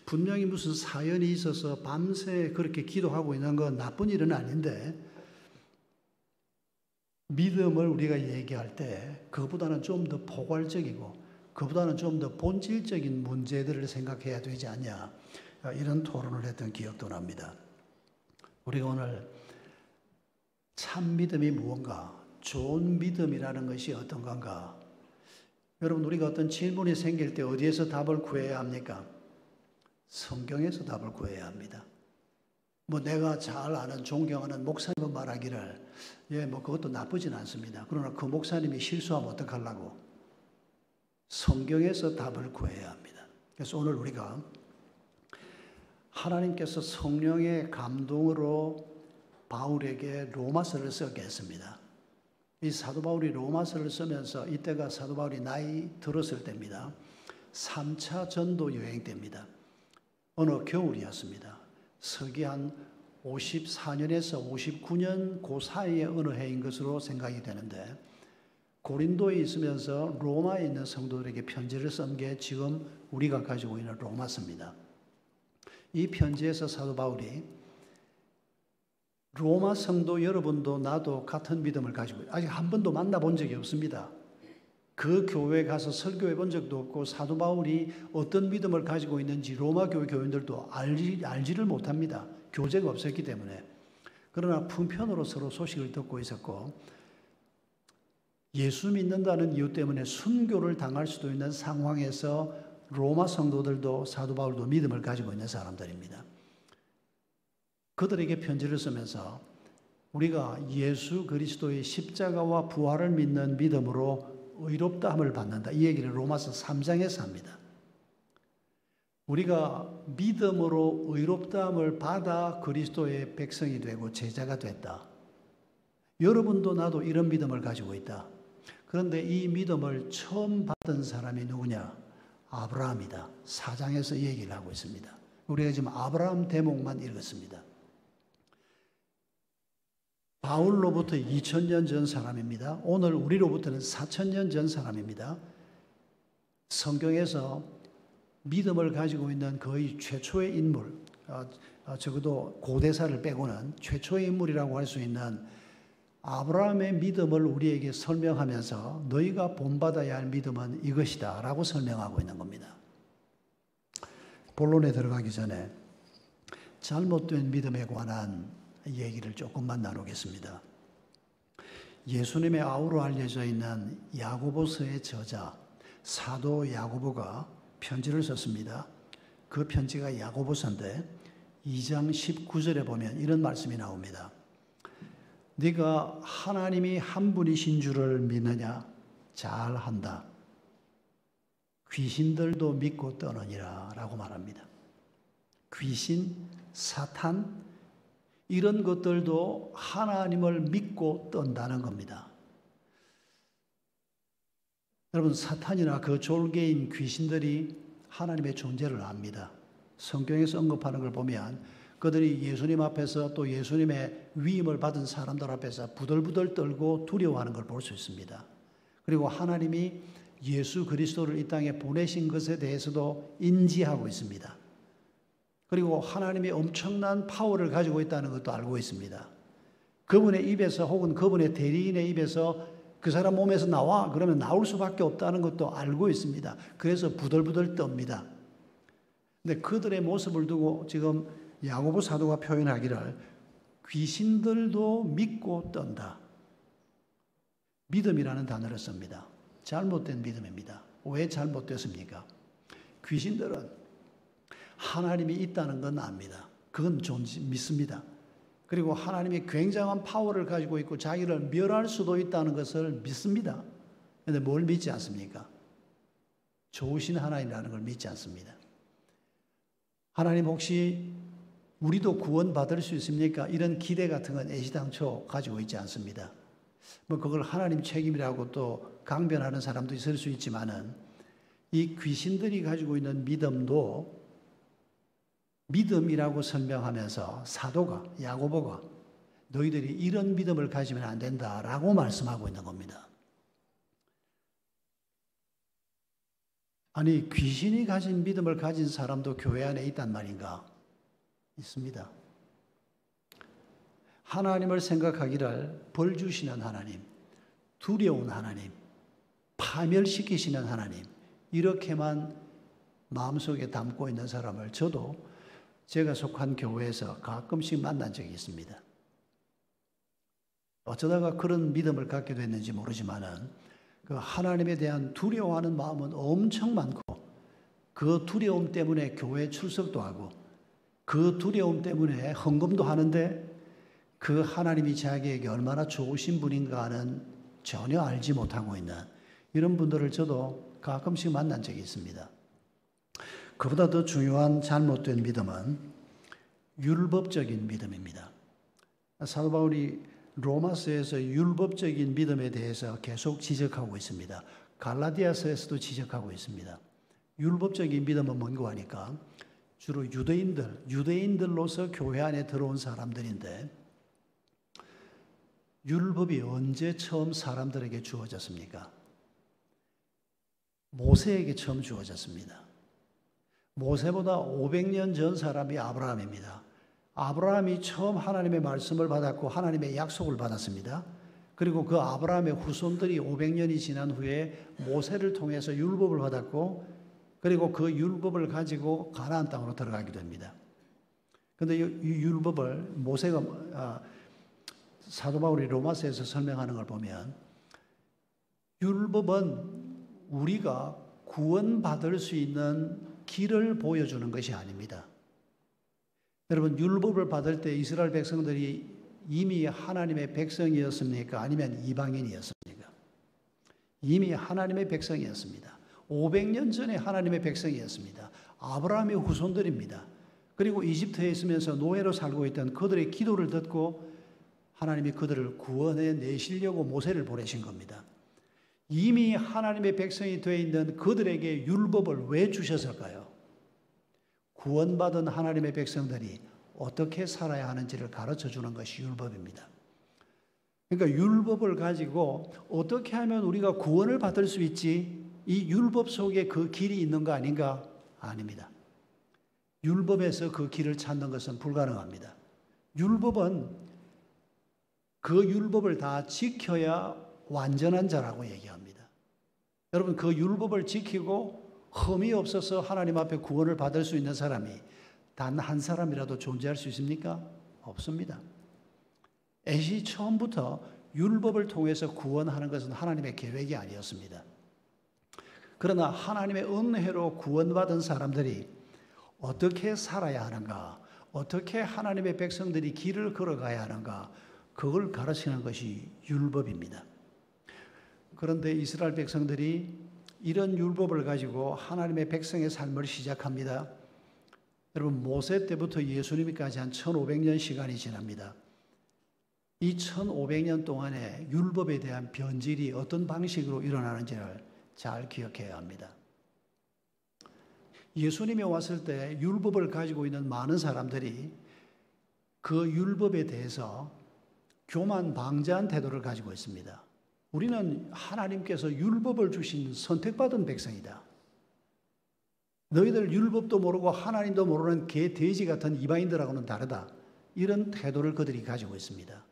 S5: 분명히 무슨 사연이 있어서 밤새 그렇게 기도하고 있는 건 나쁜 일은 아닌데 믿음을 우리가 얘기할 때 그것보다는 좀 더 포괄적이고 그보다는 좀 더 본질적인 문제들을 생각해야 되지 않냐, 이런 토론을 했던 기억도 납니다. 우리가 오늘 참 믿음이 무언가, 좋은 믿음이라는 것이 어떤 건가? 여러분, 우리가 어떤 질문이 생길 때 어디에서 답을 구해야 합니까? 성경에서 답을 구해야 합니다. 내가 잘 아는 존경하는 목사님은 말하기를 그것도 나쁘진 않습니다. 그러나 그 목사님이 실수하면 어떡하려고? 성경에서 답을 구해야 합니다. 그래서 오늘 우리가 하나님께서 성령의 감동으로 바울에게 로마서를 쓰게 했습니다. 이 사도 바울이 로마서를 쓰면서 이때가 사도 바울이 나이 들었을 때입니다. 3차 전도 여행 때입니다. 어느 겨울이었습니다. 서기 한 54년에서 59년 그 사이에 어느 해인 것으로 생각이 되는데 고린도에 있으면서 로마에 있는 성도들에게 편지를 쓴 게 지금 우리가 가지고 있는 로마서입니다. 이 편지에서 사도 바울이 로마 성도 여러분도 나도 같은 믿음을 가지고 아직 한 번도 만나본 적이 없습니다. 그 교회에 가서 설교해 본 적도 없고 사도 바울이 어떤 믿음을 가지고 있는지 로마 교회 교인들도 알지를 못합니다. 교제가 없었기 때문에. 그러나 품편으로 서로 소식을 듣고 있었고 예수 믿는다는 이유 때문에 순교를 당할 수도 있는 상황에서 로마 성도들도 사도 바울도 믿음을 가지고 있는 사람들입니다. 그들에게 편지를 쓰면서 우리가 예수 그리스도의 십자가와 부활을 믿는 믿음으로 의롭다함을 받는다. 이 얘기를 로마서 3장에서 합니다. 우리가 믿음으로 의롭다함을 받아 그리스도의 백성이 되고 제자가 됐다. 여러분도 나도 이런 믿음을 가지고 있다. 그런데 이 믿음을 처음 받은 사람이 누구냐? 아브라함이다. 4장에서 이 얘기를 하고 있습니다. 우리가 지금 아브라함 대목만 읽었습니다. 바울로부터 2000년 전 사람입니다. 오늘 우리로부터는 4000년 전 사람입니다. 성경에서 믿음을 가지고 있는 거의 최초의 인물, 적어도 고대사를 빼고는 최초의 인물이라고 할 수 있는 아브라함의 믿음을 우리에게 설명하면서 너희가 본받아야 할 믿음은 이것이다 라고 설명하고 있는 겁니다. 본론에 들어가기 전에 잘못된 믿음에 관한 얘기를 조금만 나누겠습니다. 예수님의 아우로 알려져 있는 야고보서의 저자 사도 야고보가 편지를 썼습니다. 그 편지가 야고보서인데 2장 19절에 보면 이런 말씀이 나옵니다. 네가 하나님이 한 분이신 줄을 믿느냐? 잘한다. 귀신들도 믿고 떠느니라 라고 말합니다. 귀신, 사탄 이런 것들도 하나님을 믿고 떤다는 겁니다. 여러분 사탄이나 그 졸개인 귀신들이 하나님의 존재를 압니다. 성경에서 언급하는 걸 보면 그들이 예수님 앞에서 또 예수님의 위임을 받은 사람들 앞에서 부들부들 떨고 두려워하는 걸 볼 수 있습니다. 그리고 하나님이 예수 그리스도를 이 땅에 보내신 것에 대해서도 인지하고 있습니다. 그리고 하나님이 엄청난 파워를 가지고 있다는 것도 알고 있습니다. 그분의 입에서 혹은 그분의 대리인의 입에서 그 사람 몸에서 나와 그러면 나올 수밖에 없다는 것도 알고 있습니다. 그래서 부들부들 떱니다. 근데 그들의 모습을 두고 지금 야고보 사도가 표현하기를 귀신들도 믿고 떤다. 믿음이라는 단어를 씁니다. 잘못된 믿음입니다. 왜 잘못됐습니까? 귀신들은 하나님이 있다는 건 압니다. 그건 믿습니다. 그리고 하나님이 굉장한 파워를 가지고 있고 자기를 멸할 수도 있다는 것을 믿습니다. 그런데 뭘 믿지 않습니까? 좋으신 하나님이라는 걸 믿지 않습니다. 하나님 혹시 우리도 구원받을 수 있습니까? 이런 기대 같은 건 애시당초 가지고 있지 않습니다. 그걸 하나님 책임이라고 또 강변하는 사람도 있을 수 있지만은 이 귀신들이 가지고 있는 믿음도 믿음이라고 설명하면서 사도가 야고보가 너희들이 이런 믿음을 가지면 안 된다라고 말씀하고 있는 겁니다. 아니 귀신이 가진 믿음을 가진 사람도 교회 안에 있단 말인가? 있습니다. 하나님을 생각하기를 벌 주시는 하나님, 두려운 하나님, 파멸시키시는 하나님 이렇게만 마음속에 담고 있는 사람을 저도 제가 속한 교회에서 가끔씩 만난 적이 있습니다. 어쩌다가 그런 믿음을 갖게 됐는지 모르지만은 그 하나님에 대한 두려워하는 마음은 엄청 많고 그 두려움 때문에 교회 출석도 하고 그 두려움 때문에 헌금도 하는데 그 하나님이 자기에게 얼마나 좋으신 분인가는 전혀 알지 못하고 있는 이런 분들을 저도 가끔씩 만난 적이 있습니다. 그보다 더 중요한 잘못된 믿음은 율법적인 믿음입니다. 사도 바울이 로마서에서 율법적인 믿음에 대해서 계속 지적하고 있습니다. 갈라디아서에서도 지적하고 있습니다. 율법적인 믿음은 뭔가 하니까 주로 유대인들로서 교회 안에 들어온 사람들인데 율법이 언제 처음 사람들에게 주어졌습니까? 모세에게 처음 주어졌습니다. 모세보다 500년 전 사람이 아브라함입니다. 아브라함이 처음 하나님의 말씀을 받았고 하나님의 약속을 받았습니다. 그리고 그 아브라함의 후손들이 500년이 지난 후에 모세를 통해서 율법을 받았고 그리고 그 율법을 가지고 가나안 땅으로 들어가게 됩니다. 그런데 이 율법을 모세가 사도 바울이 로마서에서 설명하는 걸 보면 율법은 우리가 구원받을 수 있는 길을 보여주는 것이 아닙니다. 여러분, 율법을 받을 때 이스라엘 백성들이 이미 하나님의 백성이었습니까? 아니면 이방인이었습니까? 이미 하나님의 백성이었습니다. 500년 전에 하나님의 백성이었습니다. 아브라함의 후손들입니다. 그리고 이집트에 있으면서 노예로 살고 있던 그들의 기도를 듣고 하나님이 그들을 구원해 내시려고 모세를 보내신 겁니다. 이미 하나님의 백성이 되어 있는 그들에게 율법을 왜 주셨을까요? 구원받은 하나님의 백성들이 어떻게 살아야 하는지를 가르쳐 주는 것이 율법입니다. 그러니까 율법을 가지고 어떻게 하면 우리가 구원을 받을 수 있지? 이 율법 속에 그 길이 있는 거 아닌가? 아닙니다. 율법에서 그 길을 찾는 것은 불가능합니다. 율법은 그 율법을 다 지켜야 완전한 자라고 얘기합니다. 여러분, 그 율법을 지키고 흠이 없어서 하나님 앞에 구원을 받을 수 있는 사람이 단 한 사람이라도 존재할 수 있습니까? 없습니다. 애시 처음부터 율법을 통해서 구원하는 것은 하나님의 계획이 아니었습니다. 그러나 하나님의 은혜로 구원받은 사람들이 어떻게 살아야 하는가, 어떻게 하나님의 백성들이 길을 걸어가야 하는가, 그걸 가르치는 것이 율법입니다. 그런데 이스라엘 백성들이 이런 율법을 가지고 하나님의 백성의 삶을 시작합니다. 여러분, 모세 때부터 예수님까지 한 1500년 시간이 지납니다. 이 1500년 동안에 율법에 대한 변질이 어떤 방식으로 일어나는지를 잘 기억해야 합니다. 예수님이 왔을 때 율법을 가지고 있는 많은 사람들이 그 율법에 대해서 교만방자한 태도를 가지고 있습니다. 우리는 하나님께서 율법을 주신 선택받은 백성이다. 너희들 율법도 모르고 하나님도 모르는 개, 돼지 같은 이방인들하고는 다르다. 이런 태도를 그들이 가지고 있습니다.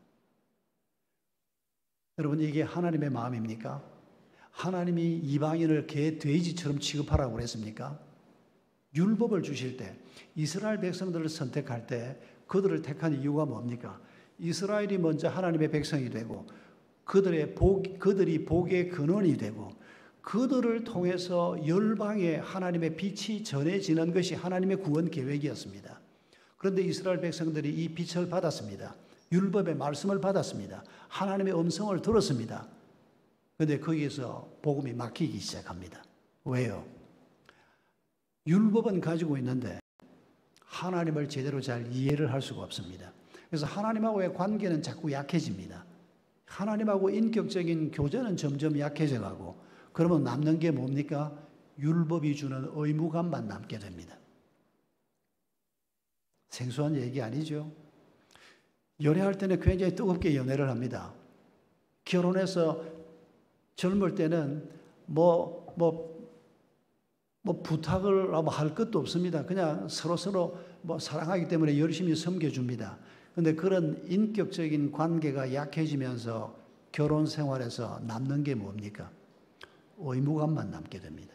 S5: 여러분, 이게 하나님의 마음입니까? 하나님이 이방인을 개, 돼지처럼 취급하라고 그랬습니까? 율법을 주실 때, 이스라엘 백성들을 선택할 때 그들을 택한 이유가 뭡니까? 이스라엘이 먼저 하나님의 백성이 되고 그들이 복의 근원이 되고 그들을 통해서 열방에 하나님의 빛이 전해지는 것이 하나님의 구원 계획이었습니다. 그런데 이스라엘 백성들이 이 빛을 받았습니다. 율법의 말씀을 받았습니다. 하나님의 음성을 들었습니다. 그런데 거기에서 복음이 막히기 시작합니다. 왜요? 율법은 가지고 있는데 하나님을 제대로 잘 이해를 할 수가 없습니다. 그래서 하나님하고의 관계는 자꾸 약해집니다. 하나님하고 인격적인 교제는 점점 약해져 가고, 그러면 남는 게 뭡니까? 율법이 주는 의무감만 남게 됩니다. 생소한 얘기 아니죠? 연애할 때는 굉장히 뜨겁게 연애를 합니다. 결혼해서 젊을 때는 부탁을 할 것도 없습니다. 그냥 서로 사랑하기 때문에 열심히 섬겨줍니다. 그런데 그런 인격적인 관계가 약해지면서 결혼 생활에서 남는 게 뭡니까? 의무감만 남게 됩니다.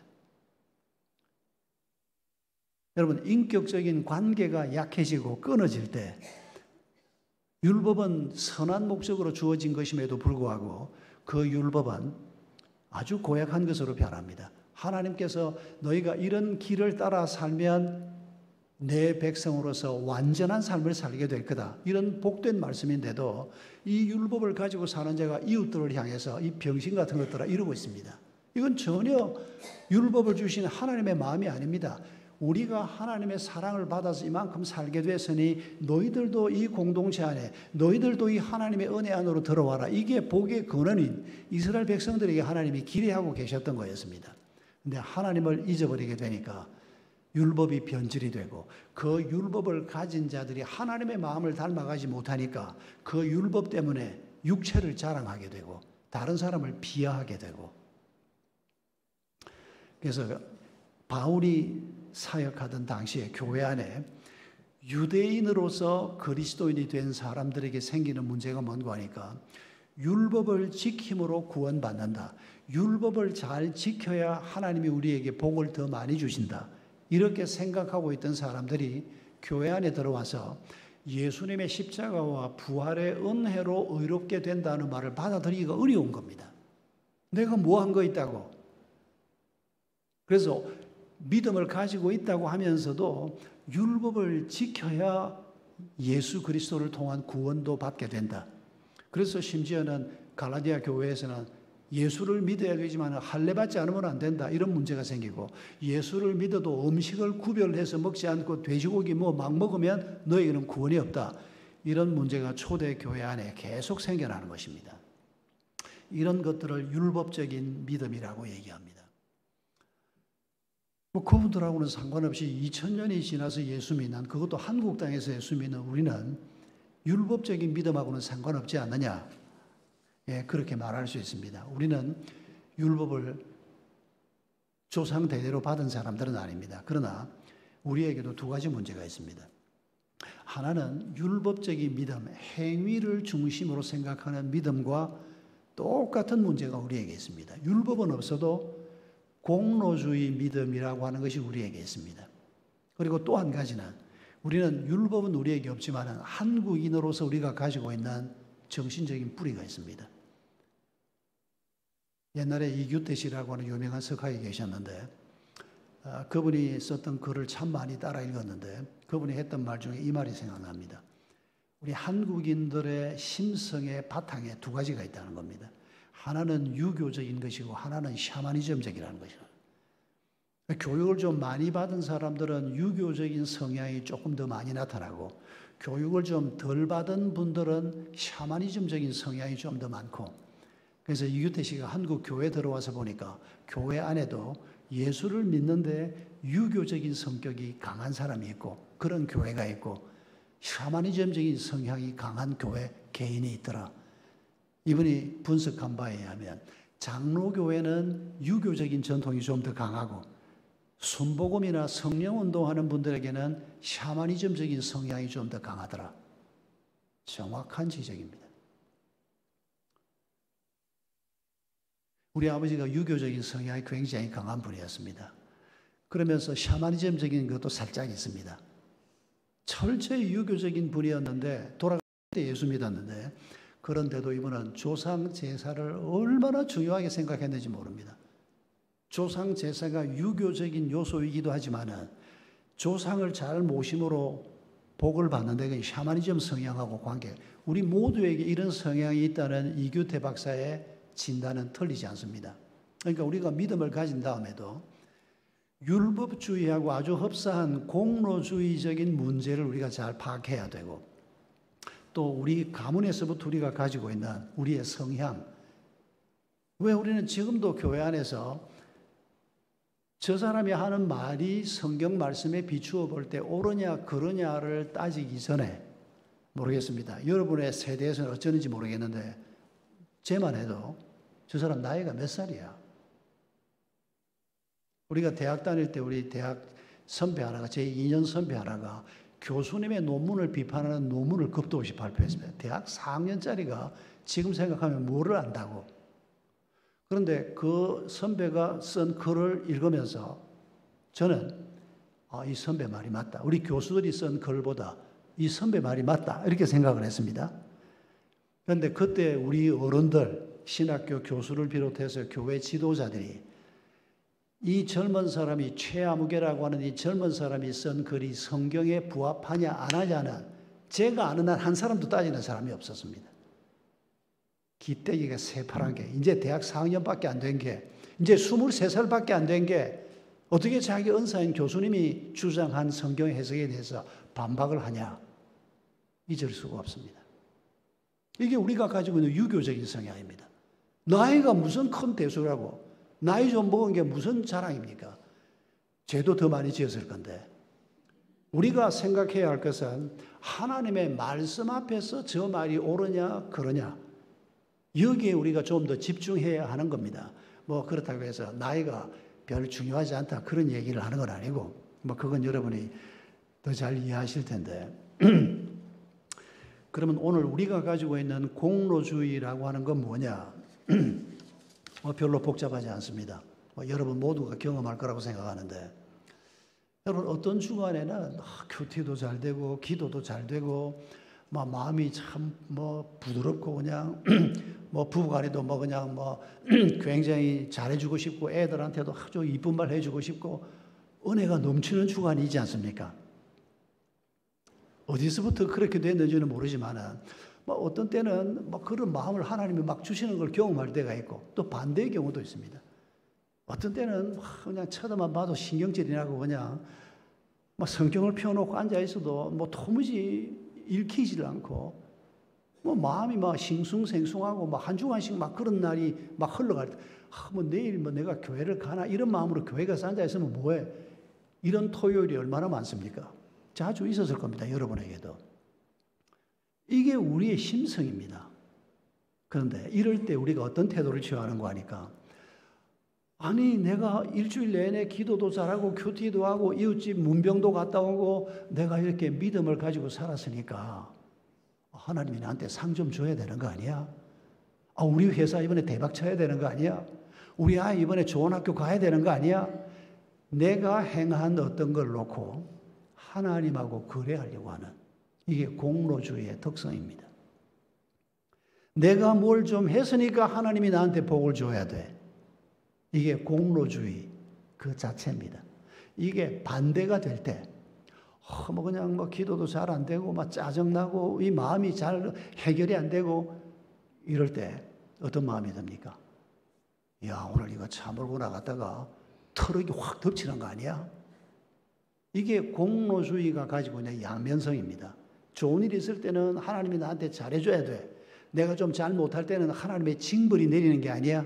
S5: 여러분, 인격적인 관계가 약해지고 끊어질 때 율법은 선한 목적으로 주어진 것임에도 불구하고 그 율법은 아주 고약한 것으로 변합니다. 하나님께서 너희가 이런 길을 따라 살면 내 백성으로서 완전한 삶을 살게 될 거다. 이런 복된 말씀인데도 이 율법을 가지고 사는 자가 이웃들을 향해서 이 병신 같은 것들을 이루고 있습니다. 이건 전혀 율법을 주신 하나님의 마음이 아닙니다. 우리가 하나님의 사랑을 받아서 이만큼 살게 됐으니 너희들도 이 공동체 안에, 너희들도 이 하나님의 은혜 안으로 들어와라. 이게 복의 근원인 이스라엘 백성들에게 하나님이 기대하고 계셨던 거였습니다. 근데 하나님을 잊어버리게 되니까 율법이 변질이 되고, 그 율법을 가진 자들이 하나님의 마음을 닮아가지 못하니까 그 율법 때문에 육체를 자랑하게 되고 다른 사람을 비하하게 되고, 그래서 바울이 사역하던 당시에 교회 안에 유대인으로서 그리스도인이 된 사람들에게 생기는 문제가 뭔가 하니까 율법을 지킴으로 구원받는다. 율법을 잘 지켜야 하나님이 우리에게 복을 더 많이 주신다. 이렇게 생각하고 있던 사람들이 교회 안에 들어와서 예수님의 십자가와 부활의 은혜로 의롭게 된다는 말을 받아들이기가 어려운 겁니다. 내가 뭐 한 거 있다고. 그래서 믿음을 가지고 있다고 하면서도 율법을 지켜야 예수 그리스도를 통한 구원도 받게 된다. 그래서 심지어는 갈라디아 교회에서는 예수를 믿어야 되지만 할례받지 않으면 안 된다, 이런 문제가 생기고, 예수를 믿어도 음식을 구별해서 먹지 않고 돼지고기 뭐 막 먹으면 너에게는 구원이 없다, 이런 문제가 초대 교회 안에 계속 생겨나는 것입니다. 이런 것들을 율법적인 믿음이라고 얘기합니다. 그분들하고는 상관없이 2000년이 지나서 예수 믿는, 그것도 한국 땅에서 예수 믿는 우리는 율법적인 믿음하고는 상관없지 않느냐? 예, 그렇게 말할 수 있습니다. 우리는 율법을 조상 대대로 받은 사람들은 아닙니다. 그러나 우리에게도 두 가지 문제가 있습니다. 하나는 율법적인 믿음, 행위를 중심으로 생각하는 믿음과 똑같은 문제가 우리에게 있습니다. 율법은 없어도 공로주의 믿음이라고 하는 것이 우리에게 있습니다. 그리고 또 한 가지는 우리는 율법은 우리에게 없지만 한국인으로서 우리가 가지고 있는 정신적인 뿌리가 있습니다. 옛날에 이규태 씨라고 하는 유명한 석학이 계셨는데 그분이 썼던 글을 참 많이 따라 읽었는데 그분이 했던 말 중에 이 말이 생각납니다. 우리 한국인들의 심성의 바탕에 두 가지가 있다는 겁니다. 하나는 유교적인 것이고 하나는 샤머니즘적이라는 것이죠. 교육을 좀 많이 받은 사람들은 유교적인 성향이 조금 더 많이 나타나고, 교육을 좀 덜 받은 분들은 샤머니즘적인 성향이 좀 더 많고, 그래서 이규태 씨가 한국 교회에 들어와서 보니까 교회 안에도 예수를 믿는데 유교적인 성격이 강한 사람이 있고, 그런 교회가 있고, 샤머니즘적인 성향이 강한 교회 개인이 있더라. 이분이 분석한 바에 의하면 장로교회는 유교적인 전통이 좀 더 강하고, 순복음이나 성령운동하는 분들에게는 샤머니즘적인 성향이 좀 더 강하더라. 정확한 지적입니다. 우리 아버지가 유교적인 성향이 굉장히 강한 분이었습니다. 그러면서 샤머니즘적인 것도 살짝 있습니다. 철저히 유교적인 분이었는데 돌아갈 때 예수 믿었는데, 그런데도 이분은 조상 제사를 얼마나 중요하게 생각했는지 모릅니다. 조상 제사가 유교적인 요소이기도 하지만은 조상을 잘 모심으로 복을 받는 데가 샤머니즘 성향하고 관계, 우리 모두에게 이런 성향이 있다는 이규태 박사의 진단은 틀리지 않습니다. 그러니까 우리가 믿음을 가진 다음에도 율법주의하고 아주 흡사한 공로주의적인 문제를 우리가 잘 파악해야 되고, 또 우리 가문에서부터 우리가 가지고 있는 우리의 성향, 왜 우리는 지금도 교회 안에서 저 사람이 하는 말이 성경 말씀에 비추어 볼 때 옳으냐 그러냐를 따지기 전에, 모르겠습니다. 여러분의 세대에서는 어쩌는지 모르겠는데 제만 해도 저 사람 나이가 몇 살이야? 우리가 대학 다닐 때 우리 대학 선배 하나가, 제2년 선배 하나가 교수님의 논문을 비판하는 논문을 겁도 없이 발표했습니다. 대학 4학년짜리가 지금 생각하면 뭐를 안다고. 그런데 그 선배가 쓴 글을 읽으면서 저는 이 선배 말이 맞다. 우리 교수들이 쓴 글보다 이 선배 말이 맞다. 이렇게 생각을 했습니다. 그런데 그때 우리 어른들, 신학교 교수를 비롯해서 교회 지도자들이 이 젊은 사람이, 최아무개라고 하는 이 젊은 사람이 쓴 글이 성경에 부합하냐 안 하냐는 제가 아는 한 한 사람도 따지는 사람이 없었습니다. 기대기가 새파란 게, 이제 대학 4학년밖에 안 된 게, 이제 23살밖에 안 된 게 어떻게 자기 은사인 교수님이 주장한 성경 해석에 대해서 반박을 하냐, 잊을 수가 없습니다. 이게 우리가 가지고 있는 유교적인 성향입니다. 나이가 무슨 큰 대수라고, 나이 좀 먹은 게 무슨 자랑입니까? 죄도 더 많이 지었을 건데. 우리가 생각해야 할 것은 하나님의 말씀 앞에서 저 말이 옳으냐 그러냐, 여기에 우리가 좀 더 집중해야 하는 겁니다. 뭐 그렇다고 해서 나이가 별 중요하지 않다 그런 얘기를 하는 건 아니고 뭐 그건 여러분이 더 잘 이해하실 텐데 그러면 오늘 우리가 가지고 있는 공로주의라고 하는 건 뭐냐? 뭐 별로 복잡하지 않습니다. 뭐 여러분 모두가 경험할 거라고 생각하는데 여러분 어떤 주간에는 큐티도 잘 되고 기도도 잘 되고 막 마음이 참 뭐 부드럽고 그냥 뭐 부부간에도 뭐 그냥 뭐 굉장히 잘해주고 싶고 애들한테도 아주 이쁜 말 해주고 싶고 은혜가 넘치는 주간이지 않습니까? 어디서부터 그렇게 됐는지는 모르지만은 뭐 어떤 때는 뭐 그런 마음을 하나님이 막 주시는 걸 경험할 때가 있고 또 반대의 경우도 있습니다. 어떤 때는 그냥 쳐다만 봐도 신경질이 나고 그냥 뭐 성경을 펴놓고 앉아 있어도 뭐 도무지 읽히질 않고 뭐 마음이 막 싱숭생숭하고 막 한 주간씩 막 그런 날이 막 흘러갈 때 뭐 내일 뭐 내가 교회를 가나 이런 마음으로 교회 가서 앉아 있으면 뭐해? 이런 토요일이 얼마나 많습니까? 자주 있었을 겁니다. 여러분에게도. 이게 우리의 심성입니다. 그런데 이럴 때 우리가 어떤 태도를 취하는 거 아니까? 아니 내가 일주일 내내 기도도 잘하고 큐티도 하고 이웃집 문병도 갔다 오고 내가 이렇게 믿음을 가지고 살았으니까 하나님이 나한테 상 좀 줘야 되는 거 아니야? 우리 회사 이번에 대박 쳐야 되는 거 아니야? 우리 아이 이번에 좋은 학교 가야 되는 거 아니야? 내가 행한 어떤 걸 놓고 하나님하고 거래하려고 하는 이게 공로주의의 특성입니다. 내가 뭘 좀 했으니까 하나님이 나한테 복을 줘야 돼. 이게 공로주의 그 자체입니다. 이게 반대가 될 때, 뭐 그냥 뭐 기도도 잘 안 되고, 막 짜증나고, 이 마음이 잘 해결이 안 되고, 이럴 때 어떤 마음이 듭니까? 야, 오늘 이거 차 몰고 나갔다가 트럭이 확 덮치는 거 아니야? 이게 공로주의가 가지고 있는 양면성입니다. 좋은 일이 있을 때는 하나님이 나한테 잘해줘야 돼. 내가 좀 잘 못할 때는 하나님의 징벌이 내리는 게 아니야.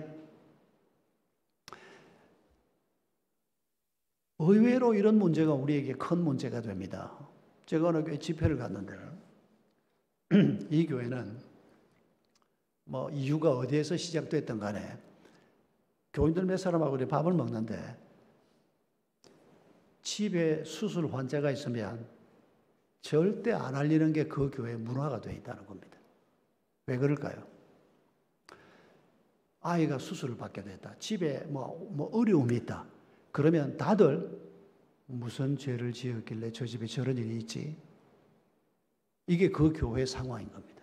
S5: 의외로 이런 문제가 우리에게 큰 문제가 됩니다. 제가 어느 교회 집회를 갔는데 이 교회는 뭐 이유가 어디에서 시작됐든 간에 교인들 몇 사람하고 우리 밥을 먹는데 집에 수술 환자가 있으면 절대 안 알리는 게 그 교회의 문화가 되어 있다는 겁니다. 왜 그럴까요? 아이가 수술을 받게 됐다. 집에 뭐 어려움이 있다. 그러면 다들 무슨 죄를 지었길래 저 집에 저런 일이 있지? 이게 그 교회 상황인 겁니다.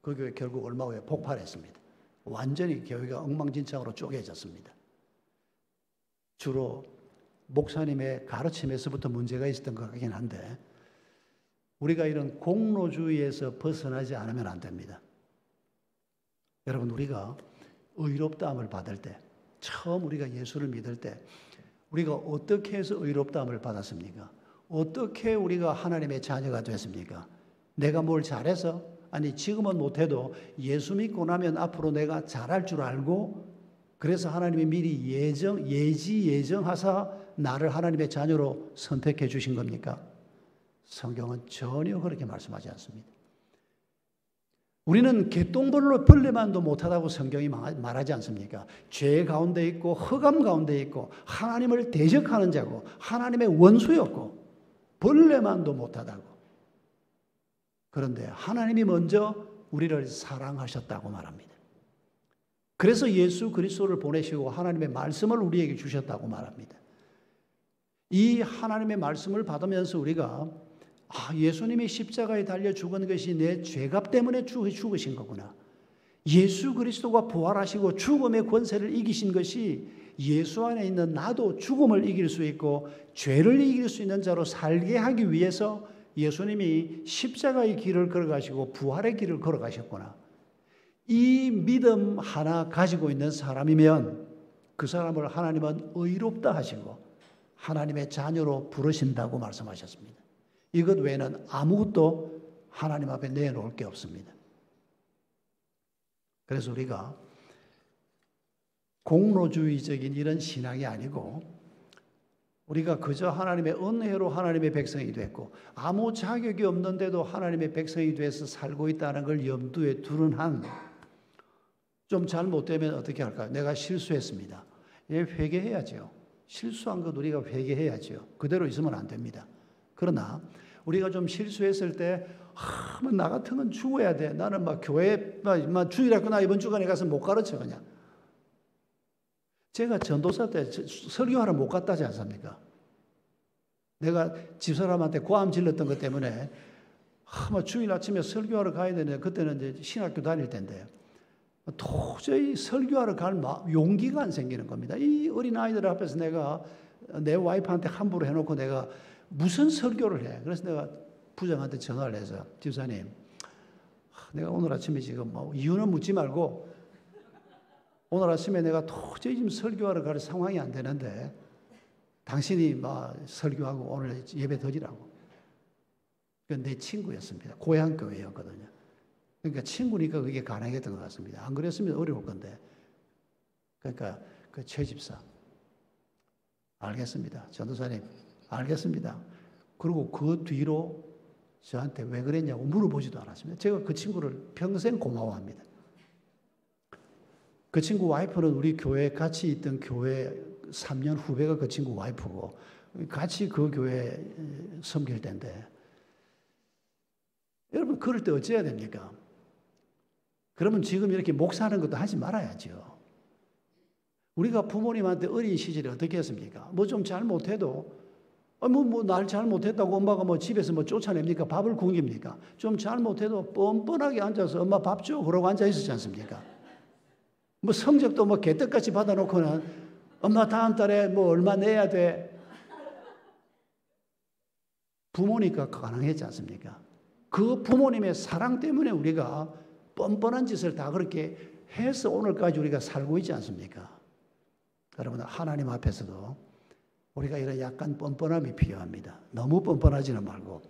S5: 그 교회 결국 얼마 후에 폭발했습니다. 완전히 교회가 엉망진창으로 쪼개졌습니다. 주로 목사님의 가르침에서부터 문제가 있었던 것 같긴 한데 우리가 이런 공로주의에서 벗어나지 않으면 안 됩니다. 여러분 우리가 의롭다함을 받을 때 처음 우리가 예수를 믿을 때 우리가 어떻게 해서 의롭다함을 받았습니까? 어떻게 우리가 하나님의 자녀가 됐습니까? 내가 뭘 잘해서? 아니 지금은 못해도 예수 믿고 나면 앞으로 내가 잘할 줄 알고 그래서 하나님이 미리 예정하사 나를 하나님의 자녀로 선택해 주신 겁니까? 성경은 전혀 그렇게 말씀하지 않습니다. 우리는 개똥벌레만도 못하다고 성경이 말하지 않습니까? 죄 가운데 있고 흑암 가운데 있고 하나님을 대적하는 자고 하나님의 원수였고 벌레만도 못하다고. 그런데 하나님이 먼저 우리를 사랑하셨다고 말합니다. 그래서 예수 그리스도를 보내시고 하나님의 말씀을 우리에게 주셨다고 말합니다. 이 하나님의 말씀을 받으면서 우리가 예수님이 십자가에 달려 죽은 것이 내 죄값 때문에 죽으신 거구나. 예수 그리스도가 부활하시고 죽음의 권세를 이기신 것이 예수 안에 있는 나도 죽음을 이길 수 있고 죄를 이길 수 있는 자로 살게 하기 위해서 예수님이 십자가의 길을 걸어가시고 부활의 길을 걸어가셨구나. 이 믿음 하나 가지고 있는 사람이면 그 사람을 하나님은 의롭다 하시고 하나님의 자녀로 부르신다고 말씀하셨습니다. 이것 외에는 아무것도 하나님 앞에 내놓을 게 없습니다. 그래서 우리가 공로주의적인 이런 신앙이 아니고 우리가 그저 하나님의 은혜로 하나님의 백성이 됐고 아무 자격이 없는데도 하나님의 백성이 돼서 살고 있다는 걸 염두에 두는 한 좀 잘못되면 어떻게 할까요? 내가 실수했습니다. 예, 회개해야죠. 실수한 것 우리가 회개해야죠. 그대로 있으면 안 됩니다. 그러나 우리가 좀 실수했을 때 나 같은 건 죽어야 돼. 나는 막 교회 주일학교 나 이번 주간에 가서 못 가르쳐 그냥. 제가 전도사 때 설교하러 못 갔다지 않습니까? 내가 집사람한테 고함 질렀던 것 때문에 주일 아침에 설교하러 가야 되는데 그때는 이제 신학교 다닐 때인데 도저히 설교하러 갈 용기가 안 생기는 겁니다. 이 어린아이들 앞에서 내가 내 와이프한테 함부로 해놓고 내가 무슨 설교를 해. 그래서 내가 부장한테 전화를 해서 집사님 내가 오늘 아침에 지금 이유는 묻지 말고 오늘 아침에 내가 도저히 지금 설교하러 갈 상황이 안 되는데 당신이 설교하고 오늘 예배 드리라고. 그건 내 친구였습니다. 고향 교회였거든요. 그러니까 친구니까 그게 가능했던 것 같습니다. 안 그랬으면 어려울 건데. 그러니까 그 최 집사 알겠습니다. 전도사님 알겠습니다. 그리고 그 뒤로 저한테 왜 그랬냐고 물어보지도 않았습니다. 제가 그 친구를 평생 고마워합니다. 그 친구 와이프는 우리 교회에 같이 있던 교회 3년 후배가 그 친구 와이프고 같이 그 교회에 섬길 때인데 여러분 그럴 때 어찌해야 됩니까? 그러면 지금 이렇게 목사하는 것도 하지 말아야죠. 우리가 부모님한테 어린 시절에 어떻게 했습니까? 좀 잘못해도 날 잘못했다고 엄마가 집에서 쫓아냅니까? 밥을 굶깁니까? 좀 잘못해도 뻔뻔하게 앉아서 엄마 밥 줘 그러고 앉아 있었지 않습니까? 성적도 개떡같이 받아놓고는 엄마 다음 달에 얼마 내야 돼. 부모니까 가능했지 않습니까? 그 부모님의 사랑 때문에 우리가 뻔뻔한 짓을 다 그렇게 해서 오늘까지 우리가 살고 있지 않습니까? 여러분 하나님 앞에서도 우리가 이런 약간 뻔뻔함이 필요합니다. 너무 뻔뻔하지는 말고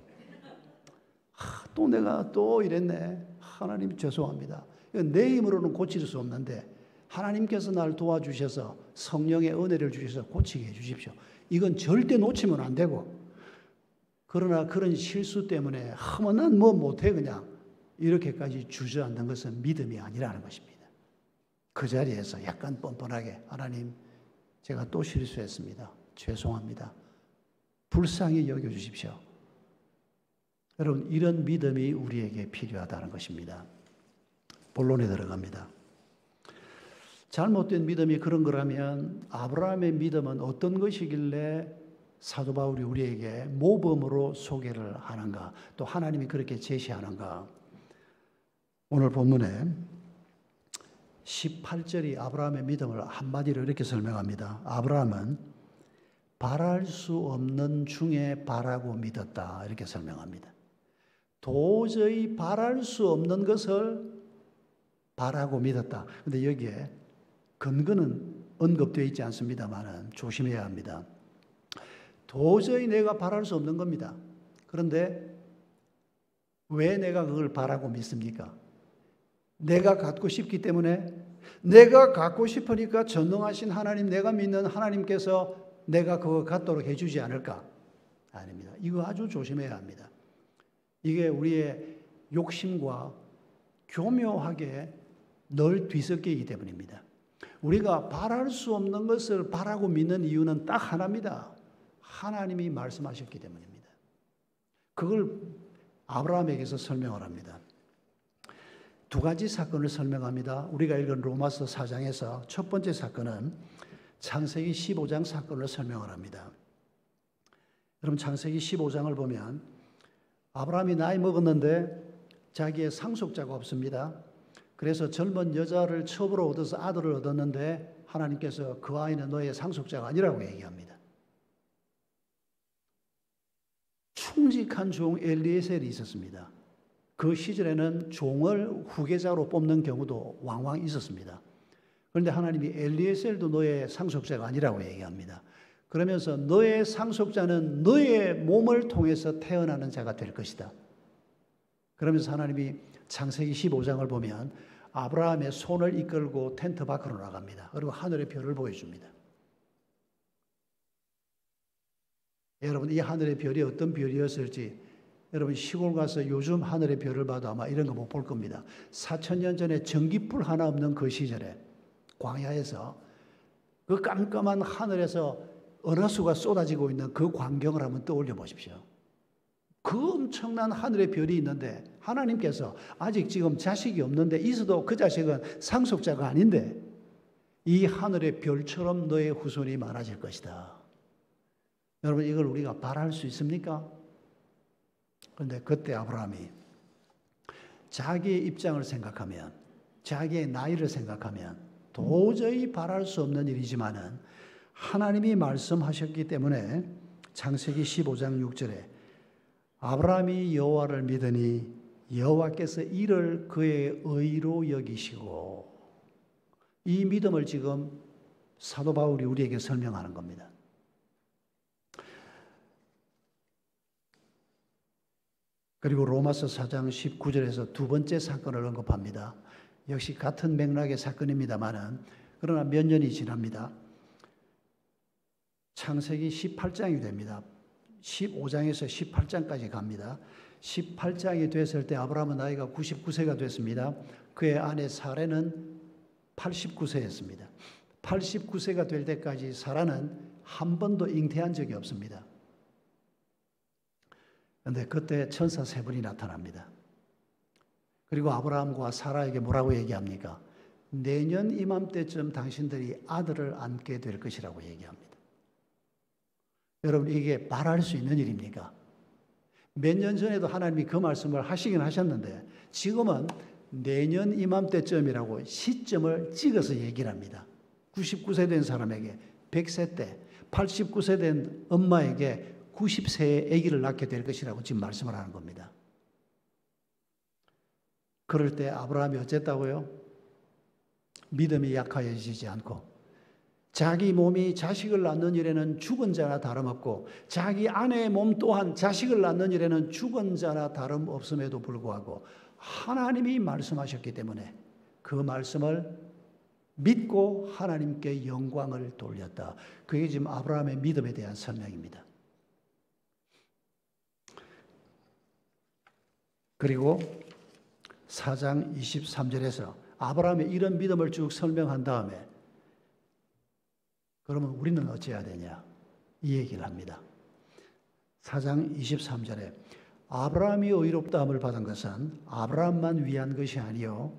S5: 또 내가 또 이랬네. 하나님 죄송합니다. 내 힘으로는 고칠 수 없는데 하나님께서 날 도와주셔서 성령의 은혜를 주셔서 고치게 해주십시오. 이건 절대 놓치면 안 되고 그러나 그런 실수 때문에 난 못해 그냥 이렇게까지 주저앉는 것은 믿음이 아니라는 것입니다. 그 자리에서 약간 뻔뻔하게 하나님 제가 또 실수했습니다. 죄송합니다. 불쌍히 여겨주십시오. 여러분 이런 믿음이 우리에게 필요하다는 것입니다. 본론에 들어갑니다. 잘못된 믿음이 그런 거라면 아브라함의 믿음은 어떤 것이길래 사도 바울이 우리에게 모범으로 소개를 하는가, 또 하나님이 그렇게 제시하는가. 오늘 본문에 18절이 아브라함의 믿음을 한마디로 이렇게 설명합니다. 아브라함은 바랄 수 없는 중에 바라고 믿었다 이렇게 설명합니다. 도저히 바랄 수 없는 것을 바라고 믿었다. 그런데 여기에 근거는 언급되어 있지 않습니다만 조심해야 합니다. 도저히 내가 바랄 수 없는 겁니다. 그런데 왜 내가 그걸 바라고 믿습니까? 내가 갖고 싶기 때문에, 내가 갖고 싶으니까 전능하신 하나님, 내가 믿는 하나님께서 내가 그거 갖도록 해주지 않을까? 아닙니다. 이거 아주 조심해야 합니다. 이게 우리의 욕심과 교묘하게 늘 뒤섞이기 때문입니다. 우리가 바랄 수 없는 것을 바라고 믿는 이유는 딱 하나입니다. 하나님이 말씀하셨기 때문입니다. 그걸 아브라함에게서 설명을 합니다. 두 가지 사건을 설명합니다. 우리가 읽은 로마서 4장에서 첫 번째 사건은 창세기 15장 사건을 설명을 합니다. 여러분 창세기 15장을 보면 아브라함이 나이 먹었는데 자기의 상속자가 없습니다. 그래서 젊은 여자를 첩으로 얻어서 아들을 얻었는데 하나님께서 그 아이는 너의 상속자가 아니라고 얘기합니다. 충직한 종 엘리에셀이 있었습니다. 그 시절에는 종을 후계자로 뽑는 경우도 왕왕 있었습니다. 그런데 하나님이 엘리에셀도 너의 상속자가 아니라고 얘기합니다. 그러면서 너의 상속자는 너의 몸을 통해서 태어나는 자가 될 것이다. 그러면서 하나님이 창세기 15장을 보면 아브라함의 손을 이끌고 텐트 밖으로 나갑니다. 그리고 하늘의 별을 보여줍니다. 여러분 이 하늘의 별이 어떤 별이었을지 여러분 시골 가서 요즘 하늘의 별을 봐도 아마 이런 거 못 볼 겁니다. 4000년 전에 전기불 하나 없는 그 시절에 광야에서 그 깜깜한 하늘에서 은하수가 쏟아지고 있는 그 광경을 한번 떠올려 보십시오. 그 엄청난 하늘의 별이 있는데 하나님께서 아직 지금 자식이 없는데 있어도 그 자식은 상속자가 아닌데 이 하늘의 별처럼 너의 후손이 많아질 것이다. 여러분 이걸 우리가 바랄 수 있습니까? 그런데 그때 아브라함이 자기의 입장을 생각하면 자기의 나이를 생각하면 도저히 바랄 수 없는 일이지만은 하나님이 말씀하셨기 때문에 창세기 15장 6절에 아브라함이 여호와를 믿으니 여호와께서 이를 그의 의로 여기시고 이 믿음을 지금 사도 바울이 우리에게 설명하는 겁니다. 그리고 로마서 4장 19절에서 두 번째 사건을 언급합니다. 역시 같은 맥락의 사건입니다만은 그러나 몇 년이 지납니다. 창세기 18장이 됩니다. 15장에서 18장까지 갑니다. 18장이 됐을 때 아브라함은 나이가 99세가 됐습니다. 그의 아내 사레는 89세였습니다. 89세가 될 때까지 사라는 한 번도 잉태한 적이 없습니다. 그런데 그때 천사 세 분이 나타납니다. 그리고 아브라함과 사라에게 뭐라고 얘기합니까? 내년 이맘때쯤 당신들이 아들을 안게 될 것이라고 얘기합니다. 여러분 이게 바랄 수 있는 일입니까? 몇 년 전에도 하나님이 그 말씀을 하시긴 하셨는데 지금은 내년 이맘때쯤이라고 시점을 찍어서 얘기를 합니다. 99세 된 사람에게 100세 때, 89세 된 엄마에게 90세의 아기를 낳게 될 것이라고 지금 말씀을 하는 겁니다. 그럴 때 아브라함이 어쨌다고요? 믿음이 약하여지지 않고 자기 몸이 자식을 낳는 일에는 죽은 자나 다름없고 자기 아내의 몸 또한 자식을 낳는 일에는 죽은 자나 다름없음에도 불구하고 하나님이 말씀하셨기 때문에 그 말씀을 믿고 하나님께 영광을 돌렸다. 그게 지금 아브라함의 믿음에 대한 설명입니다. 그리고 4장 23절에서 아브라함의 이런 믿음을 쭉 설명한 다음에 그러면 우리는 어찌해야 되냐? 이 얘기를 합니다. 4장 23절에 아브라함이 의롭다함을 받은 것은 아브라함만 위한 것이 아니요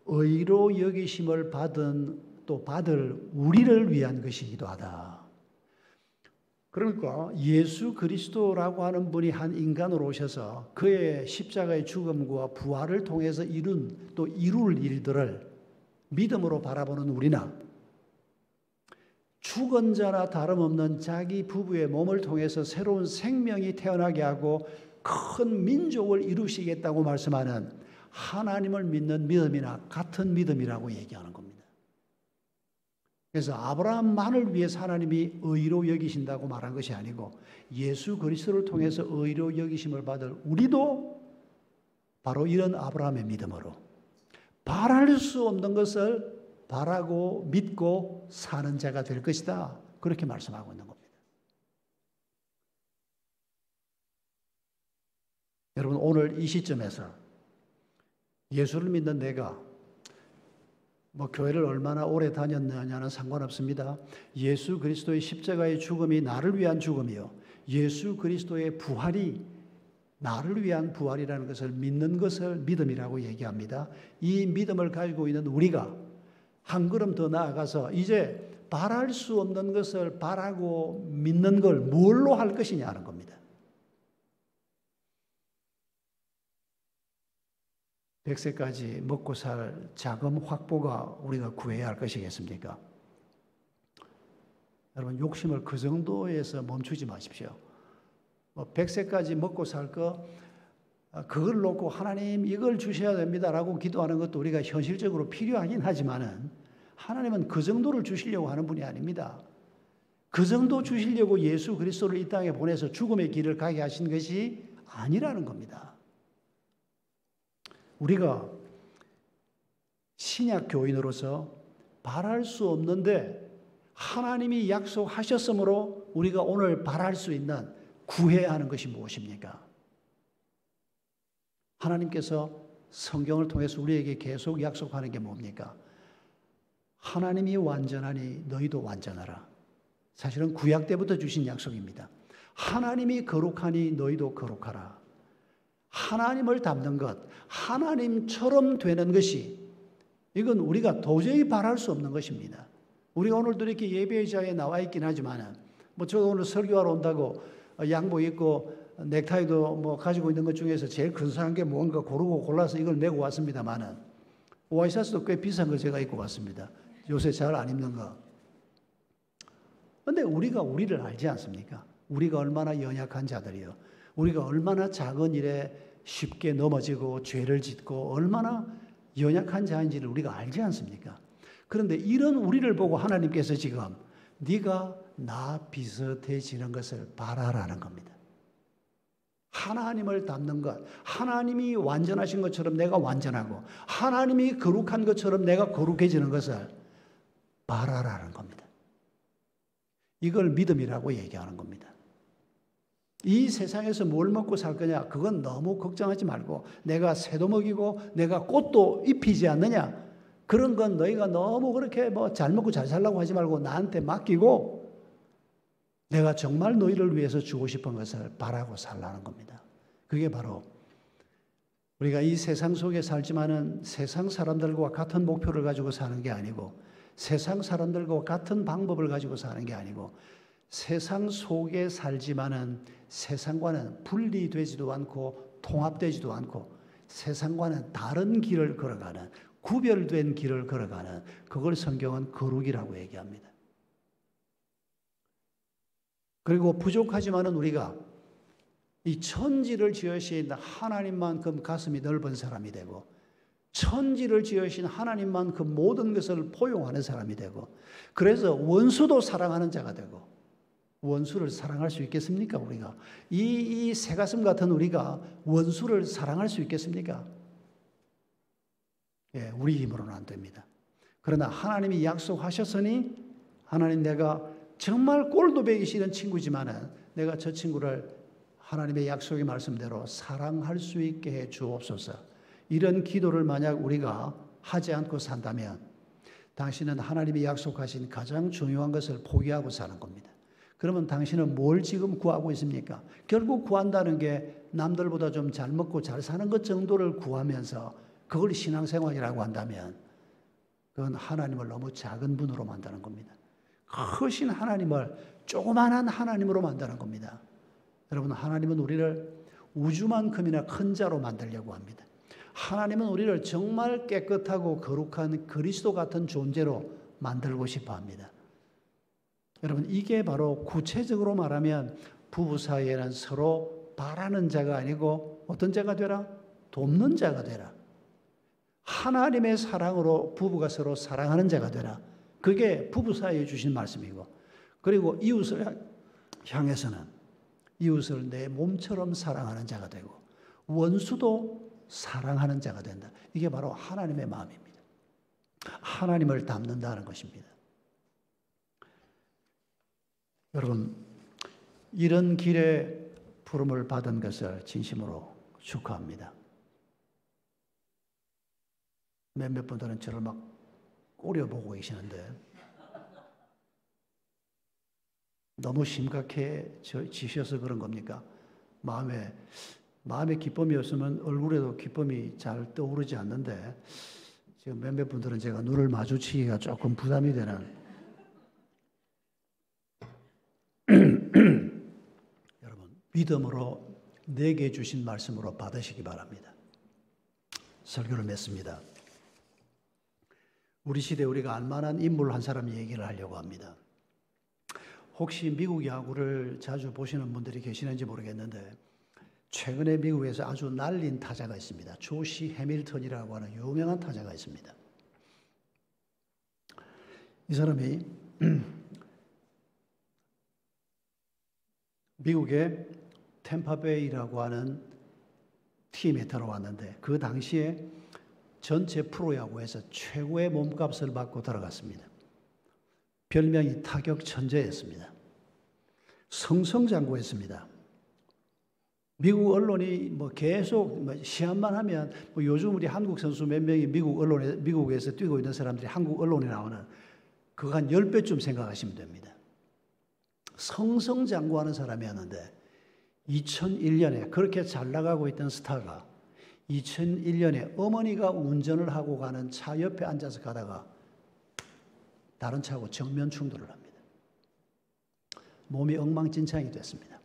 S5: 의로 여기심을 받을 우리를 위한 것이기도 하다. 그러니까 예수 그리스도라고 하는 분이 한 인간으로 오셔서 그의 십자가의 죽음과 부활을 통해서 이룰 일들을 믿음으로 바라보는 우리나 죽은 자나 다름없는 자기 부부의 몸을 통해서 새로운 생명이 태어나게 하고 큰 민족을 이루시겠다고 말씀하는 하나님을 믿는 믿음이나 같은 믿음이라고 얘기하는 겁니다. 그래서 아브라함만을 위해서 하나님이 의로 여기신다고 말한 것이 아니고 예수 그리스도를 통해서 의로 여기심을 받을 우리도 바로 이런 아브라함의 믿음으로 바랄 수 없는 것을 바라고 믿고 사는 자가 될 것이다. 그렇게 말씀하고 있는 겁니다. 여러분 오늘 이 시점에서 예수를 믿는 내가 교회를 얼마나 오래 다녔느냐는 상관없습니다. 예수 그리스도의 십자가의 죽음이 나를 위한 죽음이요 예수 그리스도의 부활이 나를 위한 부활이라는 것을 믿는 것을 믿음이라고 얘기합니다. 이 믿음을 가지고 있는 우리가 한 걸음 더 나아가서 이제 바랄 수 없는 것을 바라고 믿는 걸 뭘로 할 것이냐 하는 겁니다. 100세까지 먹고 살 자금 확보가 우리가 구해야 할 것이겠습니까? 여러분 욕심을 그 정도에서 멈추지 마십시오. 100세까지 먹고 살 그걸 놓고 하나님 이걸 주셔야 됩니다라고 기도하는 것도 우리가 현실적으로 필요하긴 하지만은 하나님은 그 정도를 주시려고 하는 분이 아닙니다. 그 정도 주시려고 예수 그리스도를 이 땅에 보내서 죽음의 길을 가게 하신 것이 아니라는 겁니다. 우리가 신약 교인으로서 바랄 수 없는데 하나님이 약속하셨으므로 우리가 오늘 바랄 수 있는 구해야 하는 것이 무엇입니까? 하나님께서 성경을 통해서 우리에게 계속 약속하는 게 뭡니까? 하나님이 완전하니 너희도 완전하라. 사실은 구약 때부터 주신 약속입니다. 하나님이 거룩하니 너희도 거룩하라. 하나님을 닮는 것, 하나님처럼 되는 것이, 이건 우리가 도저히 바랄 수 없는 것입니다. 우리가 오늘도 이렇게 예배의자에 나와 있긴 하지만, 저 오늘 설교하러 온다고 양복 입고 넥타이도 가지고 있는 것 중에서 제일 근사한 게 뭔가 고르고 골라서 이걸 메고 왔습니다만은, 오아시스도 꽤 비싼 거 제가 입고 왔습니다. 요새 잘 안 입는 거. 근데 우리가 우리를 알지 않습니까? 우리가 얼마나 연약한 자들이요. 우리가 얼마나 작은 일에 쉽게 넘어지고 죄를 짓고 얼마나 연약한 자인지를 우리가 알지 않습니까? 그런데 이런 우리를 보고 하나님께서 지금 네가 나 비슷해지는 것을 바라라는 겁니다. 하나님을 닮는 것, 하나님이 완전하신 것처럼 내가 완전하고 하나님이 거룩한 것처럼 내가 거룩해지는 것을 바라라는 겁니다. 이걸 믿음이라고 얘기하는 겁니다. 이 세상에서 뭘 먹고 살 거냐, 그건 너무 걱정하지 말고, 내가 새도 먹이고 내가 꽃도 입히지 않느냐, 그런 건 너희가 너무 그렇게 잘 먹고 잘 살라고 하지 말고 나한테 맡기고 내가 정말 너희를 위해서 주고 싶은 것을 바라고 살라는 겁니다. 그게 바로 우리가 이 세상 속에 살지만은 세상 사람들과 같은 목표를 가지고 사는 게 아니고, 세상 사람들과 같은 방법을 가지고 사는 게 아니고, 세상 속에 살지만은 세상과는 분리되지도 않고 통합되지도 않고 세상과는 다른 길을 걸어가는, 구별된 길을 걸어가는, 그걸 성경은 거룩이라고 얘기합니다. 그리고 부족하지만은 우리가 이 천지를 지으신 하나님만큼 가슴이 넓은 사람이 되고, 천지를 지으신 하나님만큼 모든 것을 포용하는 사람이 되고, 그래서 원수도 사랑하는 자가 되고, 원수를 사랑할 수 있겠습니까? 우리가 이 새가슴 같은 우리가 원수를 사랑할 수 있겠습니까? 예, 우리 힘으로는 안 됩니다. 그러나 하나님이 약속하셨으니, 하나님 내가 정말 꼴도 보기 싫은 친구지만은 내가 저 친구를 하나님의 약속의 말씀대로 사랑할 수 있게 해 주옵소서. 이런 기도를 만약 우리가 하지 않고 산다면 당신은 하나님이 약속하신 가장 중요한 것을 포기하고 사는 겁니다. 그러면 당신은 뭘 지금 구하고 있습니까? 결국 구한다는 게 남들보다 좀 잘 먹고 잘 사는 것 정도를 구하면서 그걸 신앙생활이라고 한다면 그건 하나님을 너무 작은 분으로 만드는 겁니다. 크신 하나님을 조그만한 하나님으로 만드는 겁니다. 여러분, 하나님은 우리를 우주만큼이나 큰 자로 만들려고 합니다. 하나님은 우리를 정말 깨끗하고 거룩한 그리스도 같은 존재로 만들고 싶어 합니다. 여러분, 이게 바로 구체적으로 말하면 부부 사이에는 서로 바라는 자가 아니고 어떤 자가 되라? 돕는 자가 되라. 하나님의 사랑으로 부부가 서로 사랑하는 자가 되라. 그게 부부 사이에 주신 말씀이고, 그리고 이웃을 향해서는 이웃을 내 몸처럼 사랑하는 자가 되고 원수도 사랑하는 자가 된다. 이게 바로 하나님의 마음입니다. 하나님을 닮는다는 것입니다. 여러분, 이런 길에 부름을 받은 것을 진심으로 축하합니다. 몇몇 분들은 저를 막 꼬려보고 계시는데 너무 심각해지셔서 그런 겁니까? 마음에 기쁨이 없으면 얼굴에도 기쁨이 잘 떠오르지 않는데 지금 몇몇 분들은 제가 눈을 마주치기가 조금 부담이 되는 여러분, 믿음으로 내게 주신 말씀으로 받으시기 바랍니다. 설교를 맺습니다. 우리 시대에 우리가 알만한 인물 한 사람 얘기를 하려고 합니다. 혹시 미국 야구를 자주 보시는 분들이 계시는지 모르겠는데 최근에 미국에서 아주 날린 타자가 있습니다. 조시 해밀턴이라고 하는 유명한 타자가 있습니다. 이 사람이 미국의 템파베이라고 하는 팀에 들어왔는데 그 당시에 전체 프로야구에서 최고의 몸값을 받고 들어갔습니다. 별명이 타격 천재였습니다. 승승장구했습니다. 미국 언론이 뭐 계속 뭐 시합만 하면 뭐 요즘 우리 한국 선수 몇 명이 미국에서 뛰고 있는 사람들이 한국 언론에 나오는 그거 한 10배쯤 생각하시면 됩니다. 성성장구하는 사람이었는데 2001년에 그렇게 잘 나가고 있던 스타가 2001년에 어머니가 운전을 하고 가는 차 옆에 앉아서 가다가 다른 차하고 정면 충돌을 합니다. 몸이 엉망진창이 됐습니다.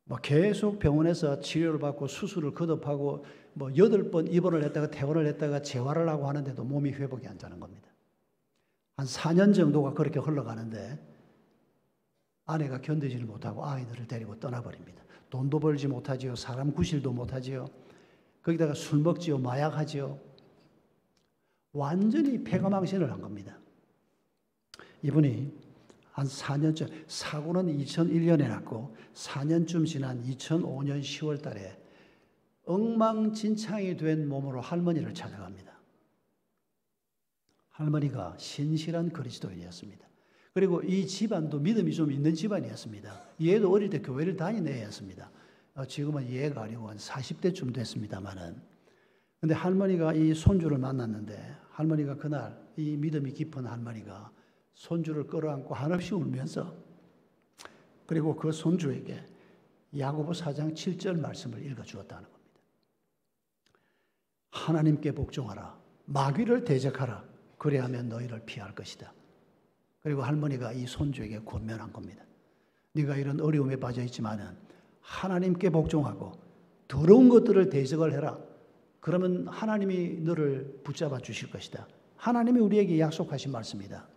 S5: 뭐 계속 병원에서 치료를 받고 수술을 거듭하고 뭐 8번 입원을 했다가 퇴원을 했다가 재활을 하고 하는데도 몸이 회복이 안 되는 겁니다. 한 4년 정도가 그렇게 흘러가는데 아내가 견디지를 못하고 아이들을 데리고 떠나버립니다. 돈도 벌지 못하지요. 사람 구실도 못하지요. 거기다가 술 먹지요. 마약하지요. 완전히 폐가망신을 한 겁니다. 이분이 한 4년쯤, 사고는 2001년에 났고 4년쯤 지난 2005년 10월 달에 엉망진창이 된 몸으로 할머니를 찾아갑니다. 할머니가 신실한 그리스도인이었습니다. 그리고 이 집안도 믿음이 좀 있는 집안이었습니다. 얘도 어릴 때 교회를 다니는 애였습니다. 지금은 얘가 아니고 한 40대쯤 됐습니다만은. 근데 할머니가 이 손주를 만났는데 할머니가 그날 이 믿음이 깊은 할머니가 손주를 끌어안고 한없이 울면서 그리고 그 손주에게 야고보 4장 7절 말씀을 읽어주었다는 겁니다. 하나님께 복종하라. 마귀를 대적하라. 그래야면 너희를 피할 것이다. 그리고 할머니가 이 손주에게 권면한 겁니다. 네가 이런 어려움에 빠져 있지만은 하나님께 복종하고 더러운 것들을 대적을 해라. 그러면 하나님이 너를 붙잡아 주실 것이다. 하나님이 우리에게 약속하신 말씀이다.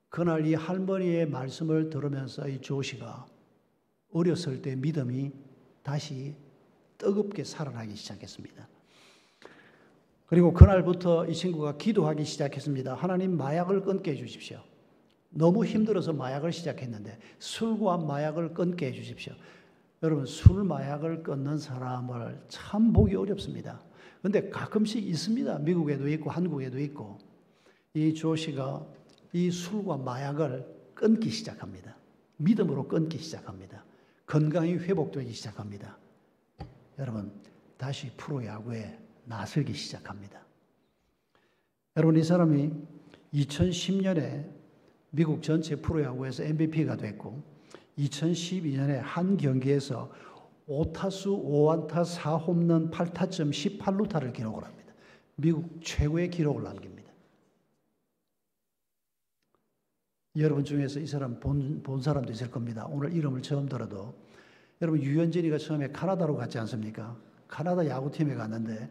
S5: 그날 이 할머니의 말씀을 들으면서 이 조 씨가 어렸을 때 믿음이 다시 뜨겁게 살아나기 시작했습니다. 그리고 그날부터 이 친구가 기도하기 시작했습니다. 하나님, 마약을 끊게 해주십시오. 너무 힘들어서 마약을 시작했는데 술과 마약을 끊게 해주십시오. 여러분, 술, 마약을 끊는 사람을 참 보기 어렵습니다. 그런데 가끔씩 있습니다. 미국에도 있고 한국에도 있고. 이 조 씨가 이 술과 마약을 끊기 시작합니다. 믿음으로 끊기 시작합니다. 건강이 회복되기 시작합니다. 여러분, 다시 프로야구에 나서기 시작합니다. 여러분, 이 사람이 2010년에 미국 전체 프로야구에서 MVP가 됐고 2012년에 한 경기에서 5타수 5안타 4홈런 8타점 18루타를 기록을 합니다. 미국 최고의 기록을 남깁니다. 여러분 중에서 이 사람 본 사람도 있을 겁니다. 오늘 이름을 처음 들어도. 여러분, 유현진이가 처음에 카나다로 갔지 않습니까? 카나다 야구팀에 갔는데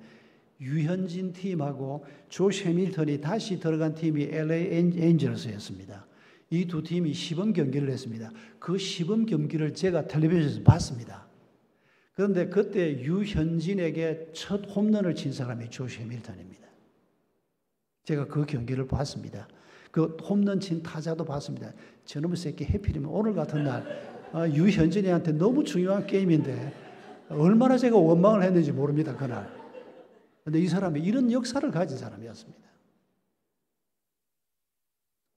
S5: 유현진 팀하고 조시 해밀턴이 다시 들어간 팀이 LA 엔젤스였습니다. 이 두 팀이 시범 경기를 했습니다. 그 시범 경기를 제가 텔레비전에서 봤습니다. 그런데 그때 유현진에게 첫 홈런을 친 사람이 조시 해밀턴입니다. 제가 그 경기를 봤습니다. 그 홈런 친 타자도 봤습니다. 저놈의 새끼 해필이면 오늘 같은 날 유현진이한테 너무 중요한 게임인데 얼마나 제가 원망을 했는지 모릅니다. 그날. 그런데 이 사람이 이런 역사를 가진 사람이었습니다.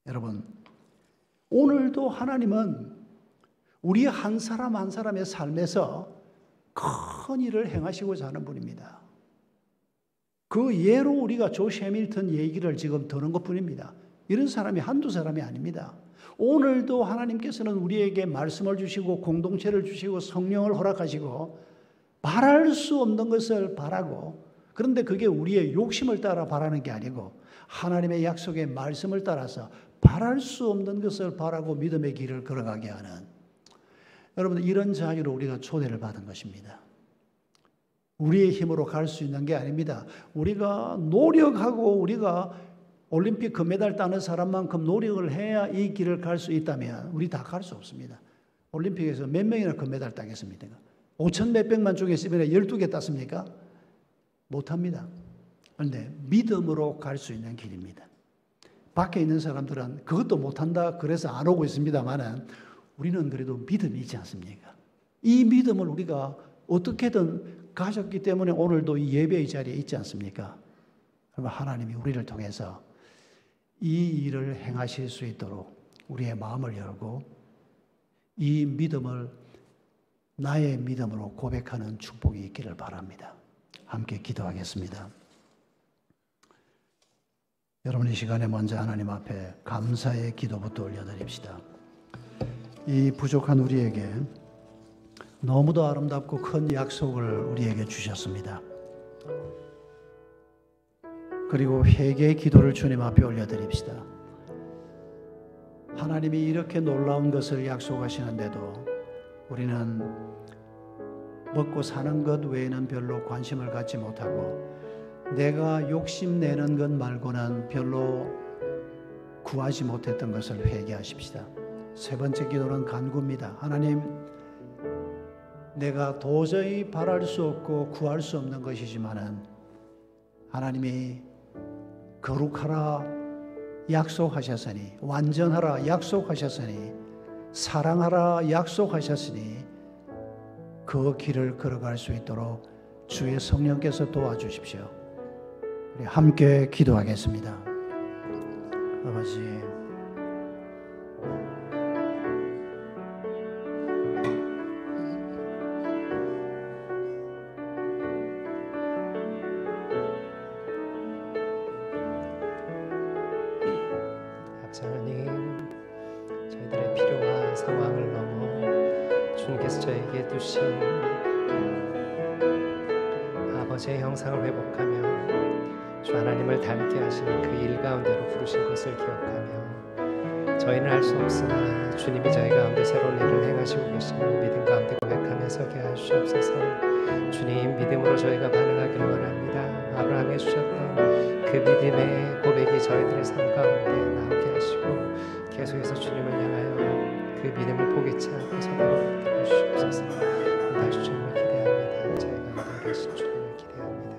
S5: 여러분, 오늘도 하나님은 우리 한 사람 한 사람의 삶에서 큰 일을 행하시고자 하는 분입니다. 그 예로 우리가 조시 해밀턴 얘기를 지금 듣는 것뿐입니다. 이런 사람이 한두 사람이 아닙니다. 오늘도 하나님께서는 우리에게 말씀을 주시고 공동체를 주시고 성령을 허락하시고 바랄 수 없는 것을 바라고, 그런데 그게 우리의 욕심을 따라 바라는 게 아니고 하나님의 약속의 말씀을 따라서 바랄 수 없는 것을 바라고 믿음의 길을 걸어가게 하는, 여러분, 이런 자유로 우리가 초대를 받은 것입니다. 우리의 힘으로 갈 수 있는 게 아닙니다. 우리가 노력하고 우리가 올림픽 금메달 따는 사람만큼 노력을 해야 이 길을 갈 수 있다면 우리 다 갈 수 없습니다. 올림픽에서 몇 명이나 금메달 따겠습니까? 5천 몇백만 중에 12개 땄습니까? 못합니다. 그런데 믿음으로 갈 수 있는 길입니다. 밖에 있는 사람들은 그것도 못한다 그래서 안 오고 있습니다만 우리는 그래도 믿음이 있지 않습니까? 이 믿음을 우리가 어떻게든 가졌기 때문에 오늘도 이 예배의 자리에 있지 않습니까? 그러면 하나님이 우리를 통해서 이 일을 행하실 수 있도록 우리의 마음을 열고 이 믿음을 나의 믿음으로 고백하는 축복이 있기를 바랍니다. 함께 기도하겠습니다. 여러분, 이 시간에 먼저 하나님 앞에 감사의 기도부터 올려드립시다. 이 부족한 우리에게 너무도 아름답고 큰 약속을 우리에게 주셨습니다. 그리고 회개의 기도를 주님 앞에 올려드립시다. 하나님이 이렇게 놀라운 것을 약속하시는데도 우리는 먹고 사는 것 외에는 별로 관심을 갖지 못하고 내가 욕심내는 것 말고는 별로 구하지 못했던 것을 회개하십시다. 세 번째 기도는 간구입니다. 하나님, 내가 도저히 바랄 수 없고 구할 수 없는 것이지만은 하나님이 거룩하라 약속하셨으니, 완전하라 약속하셨으니, 사랑하라 약속하셨으니 그 길을 걸어갈 수 있도록 주의 성령께서 도와주십시오. 우리 함께 기도하겠습니다. 아버지,
S1: 하나님, 저희들의 필요와 상황을 넘어 주님께서 저에게 두신 아버지의 형상을 회복하며 주 하나님을 닮게 하시는 그 일 가운데로 부르신 것을 기억하며 저희는 할 수 없으나 주님이 저희 가운데 새로운 일을 행하시고 계심을 믿음 가운데 고백하며 서게 하시옵소서. 주님, 믿음으로 저희가 반응하기를 원합니다. 아브라함이 주셨던 그 믿음의 고백이 저희들의 삶 가운데 나오게 하시고 계속해서 주님을 향하여 그 믿음을 포기치 않고 서도록 해주시옵소서. 다시 주님을 기대합니다. 저희 가운데 계신 주님을 기대합니다.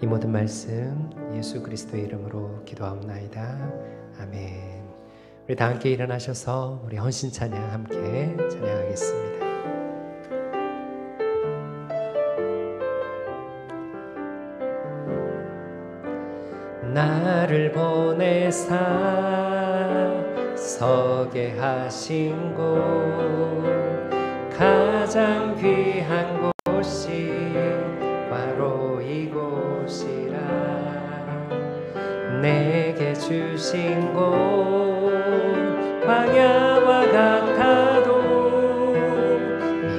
S1: 이 모든 말씀 예수 그리스도의 이름으로 기도하옵나이다. 아멘. 우리 다 함께 일어나셔서 우리 헌신 찬양 함께 찬양하겠습니다. 나를 보내사 서게 하신 곳, 가장 귀한 곳이 바로 이곳이라. 내게 주신 곳 광야와 같아도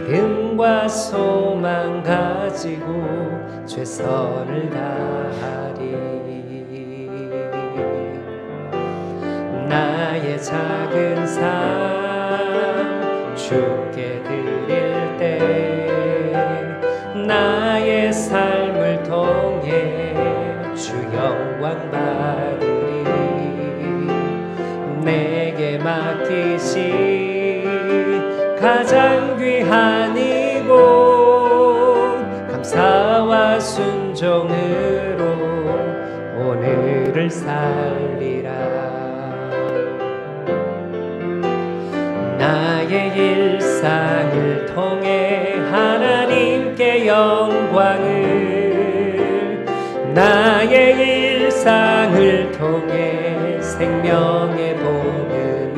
S1: 믿음과 소망 가지고 최선을 다하리. 나의 작은 삶 주께 드릴 때 나의 삶을 통해 주 영광 받으리. 내게 맡기신 가장 귀한 이곳 감사와 순종으로 오늘을 살리라. 나의 일상을 통해 하나님께 영광을, 나의 일상을 통해 생명의 복음을,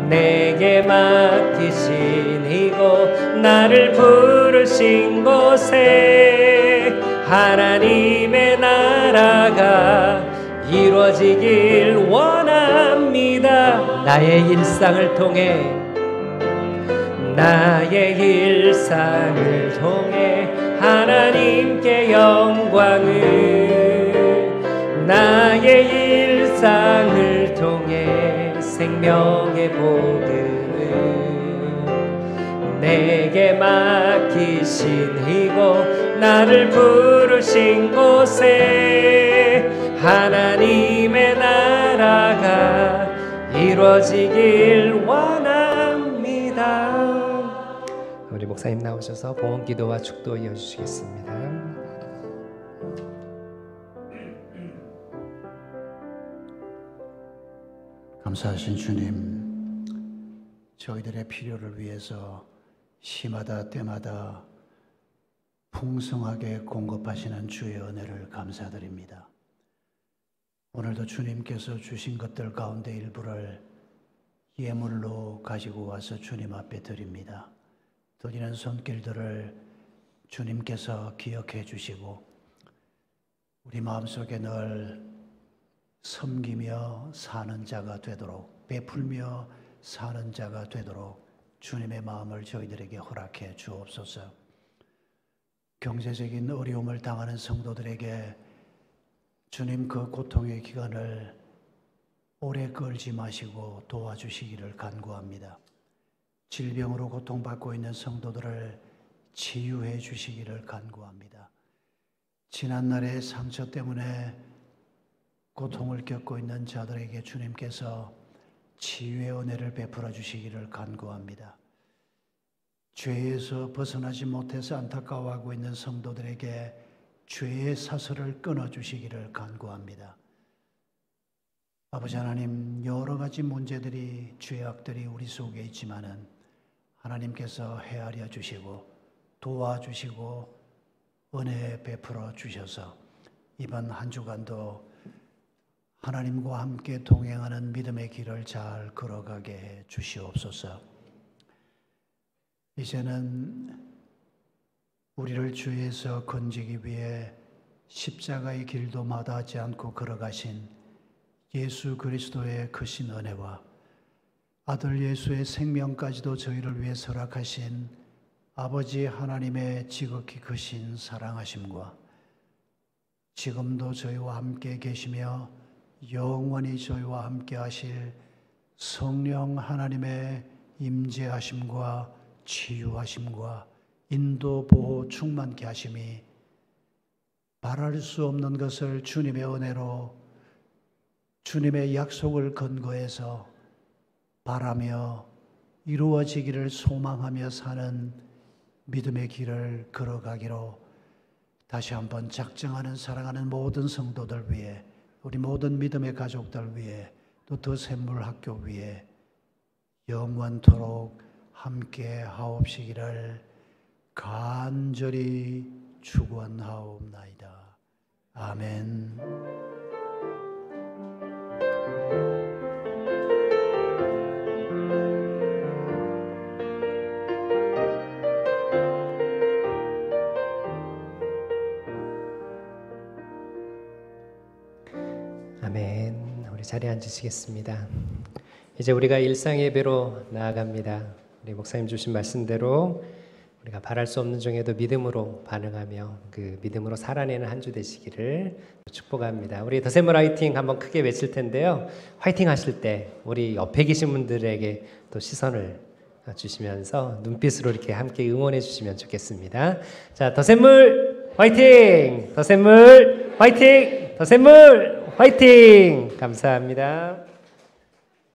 S1: 내게 맡기신 이곳 나를 부르신 곳에 하나님의 나라가 이루어지길 원합니다. 나의 일상을 통해, 나의 일상을 통해 하나님께 영광을, 나의 일상을 통해 생명의 복음을, 내게 맡기신 이곳 나를 부르신 곳에 하나님의 나라가 이루어지길 원합니다. 우리 목사님 나오셔서 봉헌 기도와 축도 이어주시겠습니다.
S5: 감사하신 주님, 저희들의 필요를 위해서 시마다 때마다 풍성하게 공급하시는 주의 은혜를 감사드립니다. 오늘도 주님께서 주신 것들 가운데 일부를 예물로 가지고 와서 주님 앞에 드립니다. 드리는 손길들을 주님께서 기억해 주시고 우리 마음속에 늘 섬기며 사는 자가 되도록, 베풀며 사는 자가 되도록 주님의 마음을 저희들에게 허락해 주옵소서. 경제적인 어려움을 당하는 성도들에게 주님 그 고통의 기간을 오래 끌지 마시고 도와주시기를 간구합니다. 질병으로 고통받고 있는 성도들을 치유해 주시기를 간구합니다. 지난날의 상처 때문에 고통을 겪고 있는 자들에게 주님께서 치유의 은혜를 베풀어 주시기를 간구합니다. 죄에서 벗어나지 못해서 안타까워하고 있는 성도들에게 죄의 사슬을 끊어주시기를 간구합니다. 아버지 하나님, 여러 가지 문제들이, 죄악들이 우리 속에 있지만은 하나님께서 헤아려 주시고 도와주시고 은혜 베풀어 주셔서 이번 한 주간도 하나님과 함께 동행하는 믿음의 길을 잘 걸어가게 해 주시옵소서. 이제는 우리를 죄에서 건지기 위해 십자가의 길도 마다하지 않고 걸어가신 예수 그리스도의 크신 은혜와 아들 예수의 생명까지도 저희를 위해 허락하신 아버지 하나님의 지극히 크신 사랑하심과 지금도 저희와 함께 계시며 영원히 저희와 함께 하실 성령 하나님의 임재하심과 치유하심과 인도, 보호, 충만케 하심이 바랄 수 없는 것을 주님의 은혜로 주님의 약속을 근거해서 바라며 이루어지기를 소망하며 사는 믿음의 길을 걸어가기로 다시 한번 작정하는 사랑하는 모든 성도들 위해, 우리 모든 믿음의 가족들 위해, 또 더샘물 학교 위해 영원토록 함께 하옵시기를 간절히 축원하옵나이다. 아멘.
S1: 아멘. 우리 자리에 앉으시겠습니다. 이제 우리가 일상 예배로 나아갑니다. 우리 목사님 주신 말씀대로 우리가 바랄 수 없는 중에도 믿음으로 반응하며 그 믿음으로 살아내는 한 주 되시기를 축복합니다. 우리 더샘물 화이팅 한번 크게 외칠 텐데요. 화이팅 하실 때 우리 옆에 계신 분들에게 또 시선을 주시면서 눈빛으로 이렇게 함께 응원해 주시면 좋겠습니다. 자, 더샘물 화이팅! 더샘물 화이팅! 더샘물 화이팅! 감사합니다.